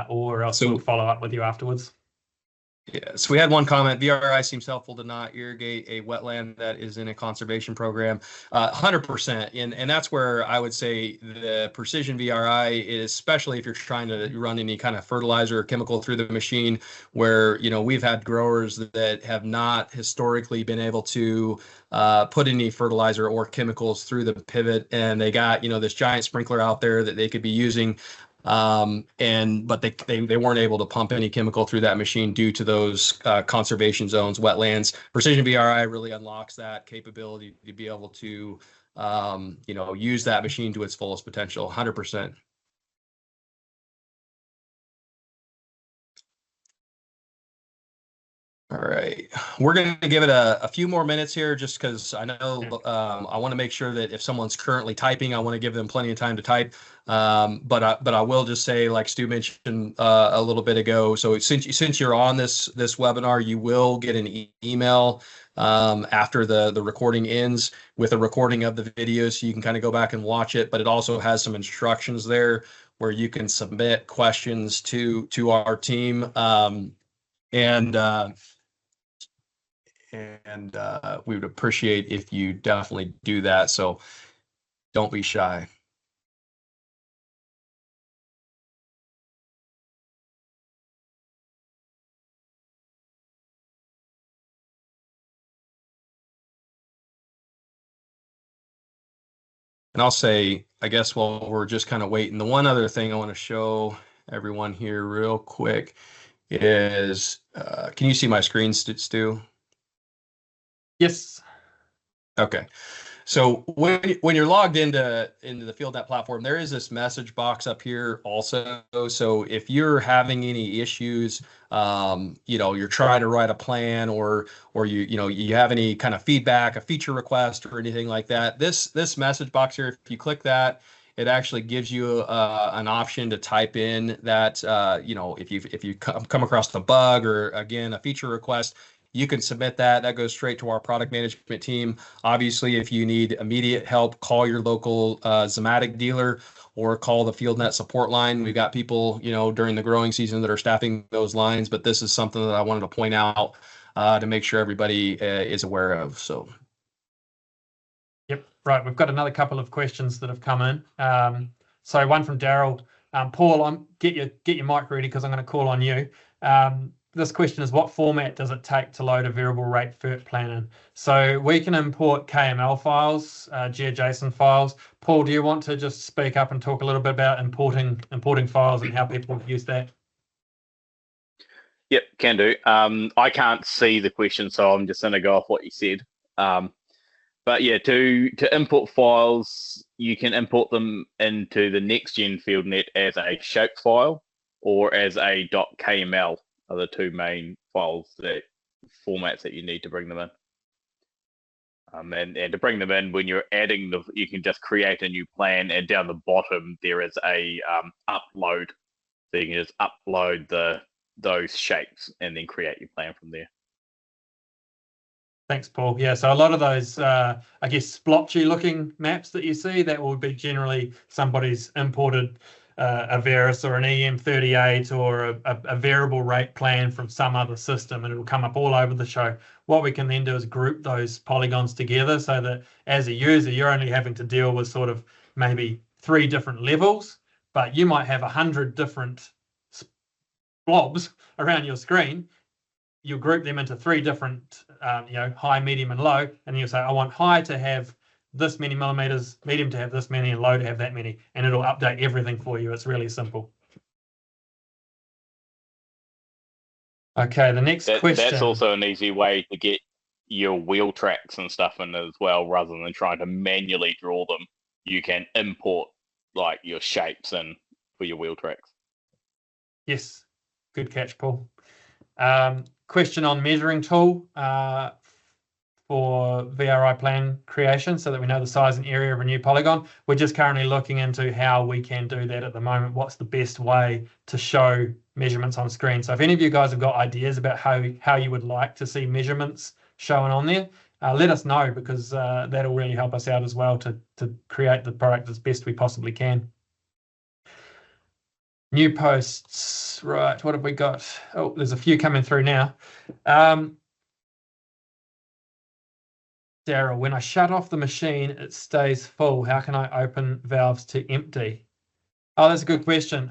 or else we'll follow up with you afterwards. Yeah, so we had one comment. VRI seems helpful to not irrigate a wetland that is in a conservation program. 100%. And that's where I would say the Precision VRI is, especially if you're trying to run any kind of fertilizer or chemical through the machine, where, we've had growers that have not historically been able to put any fertilizer or chemicals through the pivot. And they got, this giant sprinkler out there that they could be using. But they weren't able to pump any chemical through that machine due to those conservation zones, wetlands. Precision VRI really unlocks that capability to be able to use that machine to its fullest potential. 100%. All right, we're going to give it a few more minutes here, just because I know I want to make sure that if someone's currently typing, I want to give them plenty of time to type. But I will just say, like Stu mentioned a little bit ago, so since you're on this webinar, you will get an email after the recording ends with a recording of the video, so you can kind of go back and watch it. But it also has some instructions there where you can submit questions to our team. And we would appreciate if you definitely do that. So don't be shy. And I'll say, I guess while we're just kind of waiting, the one other thing I want to show everyone here real quick is, can you see my screen, Stu? Yes. Okay. So when you're logged into the FieldNet platform, there is this message box up here also. So if you're having any issues, you're trying to write a plan, or you have any kind of feedback, a feature request, or anything like that, this message box here, if you click that, it actually gives you an option to type in that if you come across a bug or, again, a feature request, you can submit that. That goes straight to our product management team. Obviously, if you need immediate help, call your local Zimmatic dealer or call the FieldNet support line. We've got people, during the growing season that are staffing those lines, but this is something that I wanted to point out to make sure everybody is aware of. So. Yep, right. We've got another couple of questions that have come in. So one from Daryl. Paul, get your mic ready because I'm going to call on you. This question is, what format does it take to load a variable rate FERT plan in? So we can import KML files, GeoJSON files. Paul, do you want to just speak up and talk a little bit about importing files and how people use that? Yep, can do. I can't see the question, so I'm just going to go off what you said. But yeah, to import files, you can import them into the next-gen FieldNet as a shape file or as a .kml. Are the two main formats that you need to bring them in. And to bring them in, when you're adding you can just create a new plan, and down the bottom there is a upload. So you can just upload those shapes and then create your plan from there. Thanks, Paul. Yeah, so a lot of those, I guess, splotchy looking maps that you see, that will be generally somebody's imported a Verus or an EM38 or a variable rate plan from some other system, and it'll come up all over the show. What we can then do is group those polygons together so that as a user, you're only having to deal with sort of maybe 3 different levels, but you might have 100 different blobs around your screen. You'll group them into 3 different, high, medium, and low, and you'll say, I want high to have this many millimeters, medium to have this many, and low to have that many, and it'll update everything for you. It's really simple. Okay, the next question. That's also an easy way to get your wheel tracks and stuff in as well, rather than trying to manually draw them. You can import like your shapes in for your wheel tracks. Yes, good catch, Paul. Question on measuring tool for VRI plan creation so that we know the size and area of a new polygon. We're just currently looking into how we can do that at the moment. What's the best way to show measurements on screen? So if any of you guys have got ideas about how you would like to see measurements shown on there, let us know, because that'll really help us out as well to create the product as best we possibly can. New posts, right, what have we got? Oh, there's a few coming through now. Daryl, when I shut off the machine, it stays full. How can I open valves to empty? Oh, that's a good question.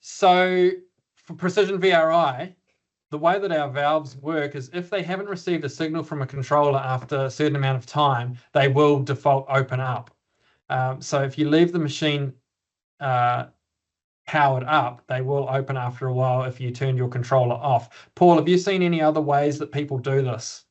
So for Precision VRI, the way that our valves work is if they haven't received a signal from a controller after a certain amount of time, they will default open up. So if you leave the machine powered up, they will open after a while if you turn your controller off. Paul, have you seen any other ways that people do this?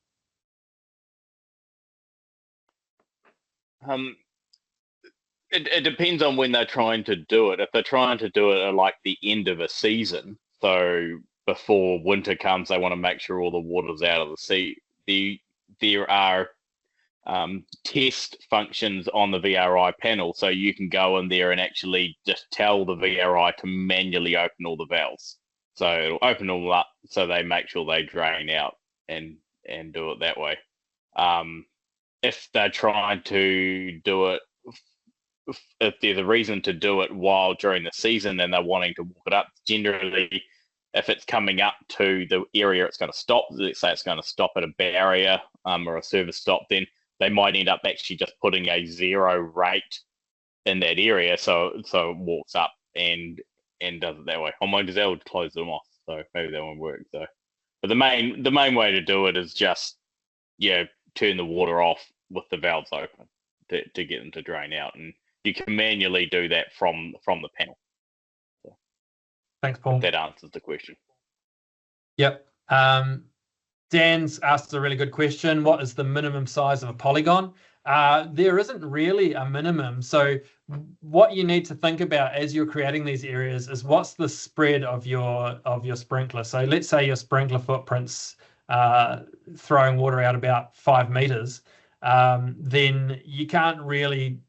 It depends on when they're trying to do it. If they're trying to do it at like the end of a season, so before winter comes, they want to make sure all the water's out of the sea. There are test functions on the VRI panel, so you can go in there and actually just tell the VRI to manually open all the valves. So it'll open them up so they make sure they drain out and do it that way. If they're trying to do it, if there's a reason to do it while during the season and they're wanting to walk it up, generally, if it's coming up to the area it's going to stop, let's say it's going to stop at a barrier or a service stop, then they might end up actually just putting a 0 rate in that area, so it walks up and does it that way. Oh my, does that would close them off, so maybe that won't work. So, but the main way to do it is just turn the water off with the valves open to get them to drain out, and you can manually do that from the panel. So, thanks, Paul. That answers the question. Yep. Dan's asked a really good question. What is the minimum size of a polygon? There isn't really a minimum. So what you need to think about as you're creating these areas is what's the spread of your sprinkler. So let's say your sprinkler footprint's throwing water out about 5 meters. Then you can't really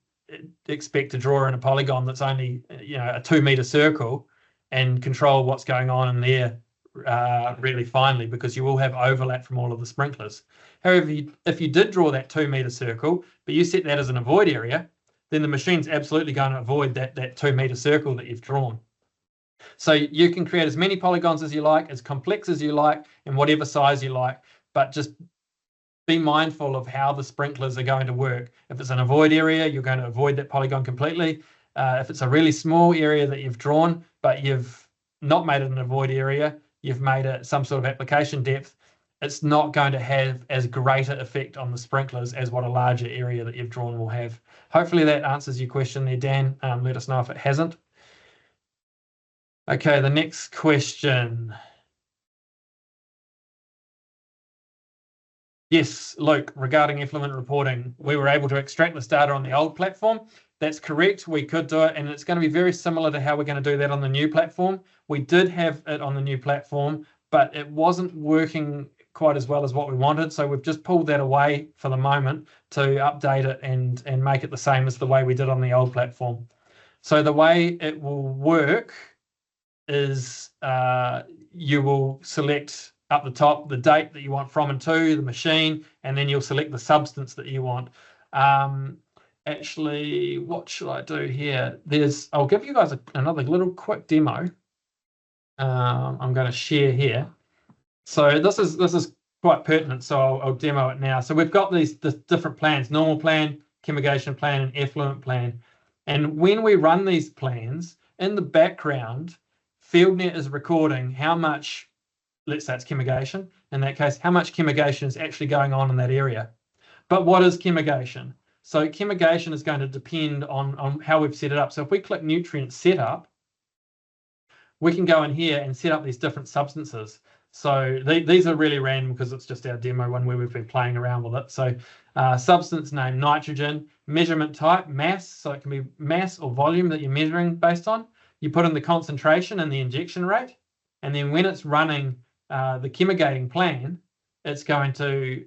expect to draw in a polygon that's only a 2 meter circle and control what's going on in there really finely, because you will have overlap from all of the sprinklers. However, if you did draw that 2 meter circle, but you set that as an avoid area, then the machine's absolutely going to avoid that 2 meter circle that you've drawn. So you can create as many polygons as you like, as complex as you like, and whatever size you like, but just be mindful of how the sprinklers are going to work. If it's an avoid area, you're going to avoid that polygon completely. If it's a really small area that you've drawn, but you've not made it an avoid area, you've made it some sort of application depth, it's not going to have as great an effect on the sprinklers as what a larger area that you've drawn will have. Hopefully that answers your question there, Dan. Let us know if it hasn't. Okay, the next question. Yes, Luke, regarding effluent reporting, we were able to extract this data on the old platform. That's correct, we could do it, and it's going to be very similar to how we're going to do that on the new platform. We did have it on the new platform, but it wasn't working quite as well as what we wanted, so we've just pulled that away for the moment to update it and make it the same as the way we did on the old platform. So the way it will work is you will select up the top, the date that you want from and to, the machine, and then you'll select the substance that you want. Actually, what should I do here? I'll give you guys another little quick demo. I'm going to share here. So this is quite pertinent, so I'll demo it now. So we've got the different plans: normal plan, chemigation plan, and effluent plan. And when we run these plans, in the background, FieldNet is recording how much, let's say it's chemigation, in that case, how much chemigation is actually going on in that area. But what is chemigation? So chemigation is going to depend on how we've set it up. So if we click nutrient setup, we can go in here and set up these different substances. So these are really random because it's just our demo one where we've been playing around with it. So substance name, nitrogen, measurement type, mass. So it can be mass or volume that you're measuring based on. You put in the concentration and the injection rate. And then when it's running the chemigating plan, it's going to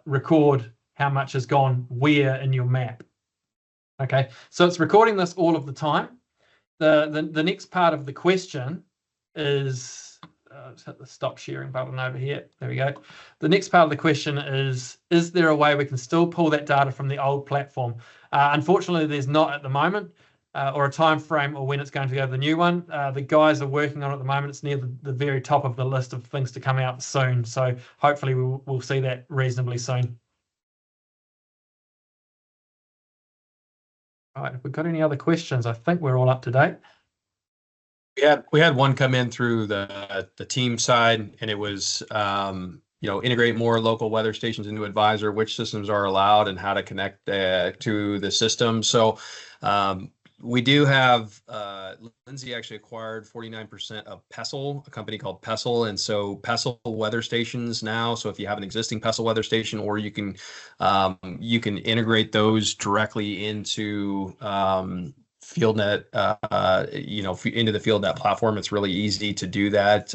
record how much has gone where in your map. Okay, so it's recording this all of the time. The next part of the question is, let's hit the stop sharing button over here. There we go. The next part of the question is there a way we can still pull that data from the old platform? Unfortunately, there's not at the moment, or a time frame or when it's going to go to the new one. The guys are working on it at the moment. It's near the very top of the list of things to come out soon. So hopefully we'll see that reasonably soon. All right, if we've got any other questions, I think we're all up to date. We had one come in through the team side, and it was integrate more local weather stations into Advisor, which systems are allowed, and how to connect to the system. So we do have Lindsay actually acquired 49% of Pestle, a company called Pestle, and so Pestle weather stations now. So if you have an existing Pestle weather station, or you can integrate those directly into FieldNet, into the FieldNet platform. It's really easy to do that.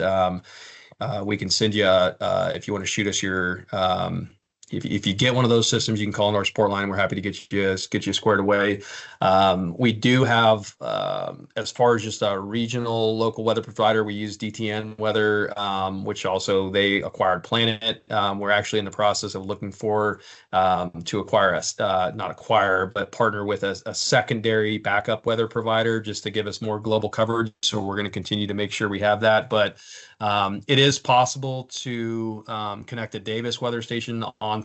We can send you if you want to shoot us your. If you get one of those systems, you can call in our support line. We're happy to get you squared away. We do have, as far as just a regional local weather provider, we use DTN Weather, which also they acquired Planet. We're actually in the process of looking for to acquire not acquire, but partner with a secondary backup weather provider just to give us more global coverage. So we're going to continue to make sure we have that. But it is possible to connect a Davis weather station onto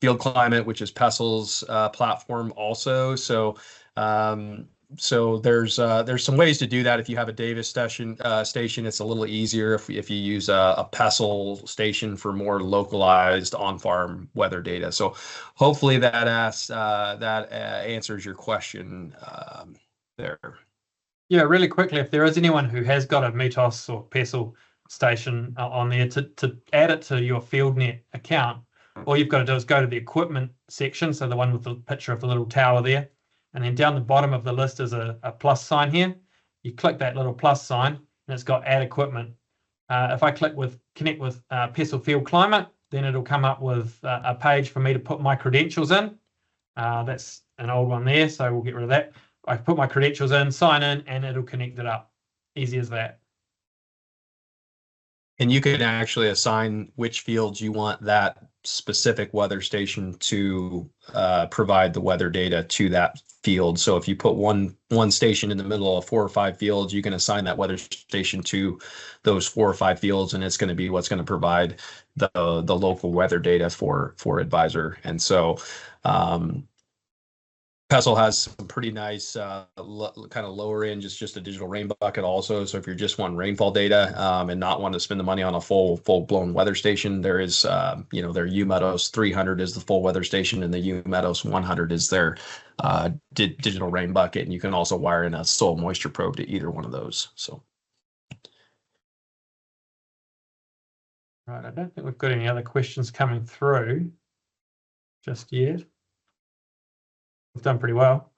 Field Climate, which is Pestle's platform also. So there's some ways to do that. If you have a Davis station, it's a little easier if you use a Pestle station for more localized on-farm weather data. So hopefully that answers your question there. Yeah, really quickly, if there is anyone who has got a Metos or Pestle station on there, to add it to your FieldNet account, all you've got to do is go to the equipment section, so the one with the picture of the little tower there, and then down the bottom of the list is a plus sign here. You click that little plus sign, and it's got add equipment. If I click connect with Pestle Field Climate, then it'll come up with a page for me to put my credentials in. That's an old one there, so we'll get rid of that. I put my credentials in, sign in, and it'll connect it up. Easy as that. And you can actually assign which fields you want that specific weather station to provide the weather data to that field. So if you put one station in the middle of 4 or 5 fields, you can assign that weather station to those 4 or 5 fields, and it's going to be what's going to provide the local weather data for Advisor. And so Pestle has some pretty nice kind of lower end, just a digital rain bucket also. So if you're just wanting rainfall data and not wanting to spend the money on a full blown weather their UMeadows 300 is the full weather station, and the UMeadows 100 is their digital rain bucket. And you can also wire in a soil moisture probe to either one of those. So. Right, I don't think we've got any other questions coming through just yet. We've done pretty well.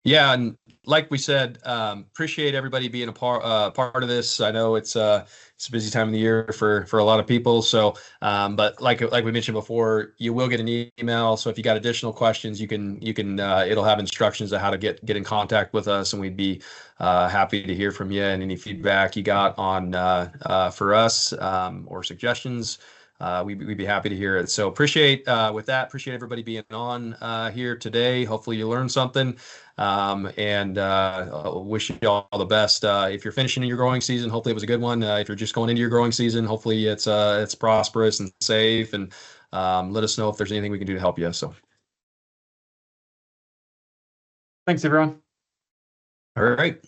Yeah, and like we said, appreciate everybody being a part of this. I know it's a busy time of the year for a lot of people. So, but like we mentioned before, you will get an email. So if you got additional questions, you can it'll have instructions on how to get in contact with us, and we'd be happy to hear from you and any feedback you got on for us or suggestions. We'd be happy to hear it. So appreciate everybody being on here today. Hopefully you learned something, and wish you all the best. If you're finishing your growing season, hopefully it was a good one. If you're just going into your growing season, hopefully it's prosperous and safe, and let us know if there's anything we can do to help you. So Thanks, everyone. all right.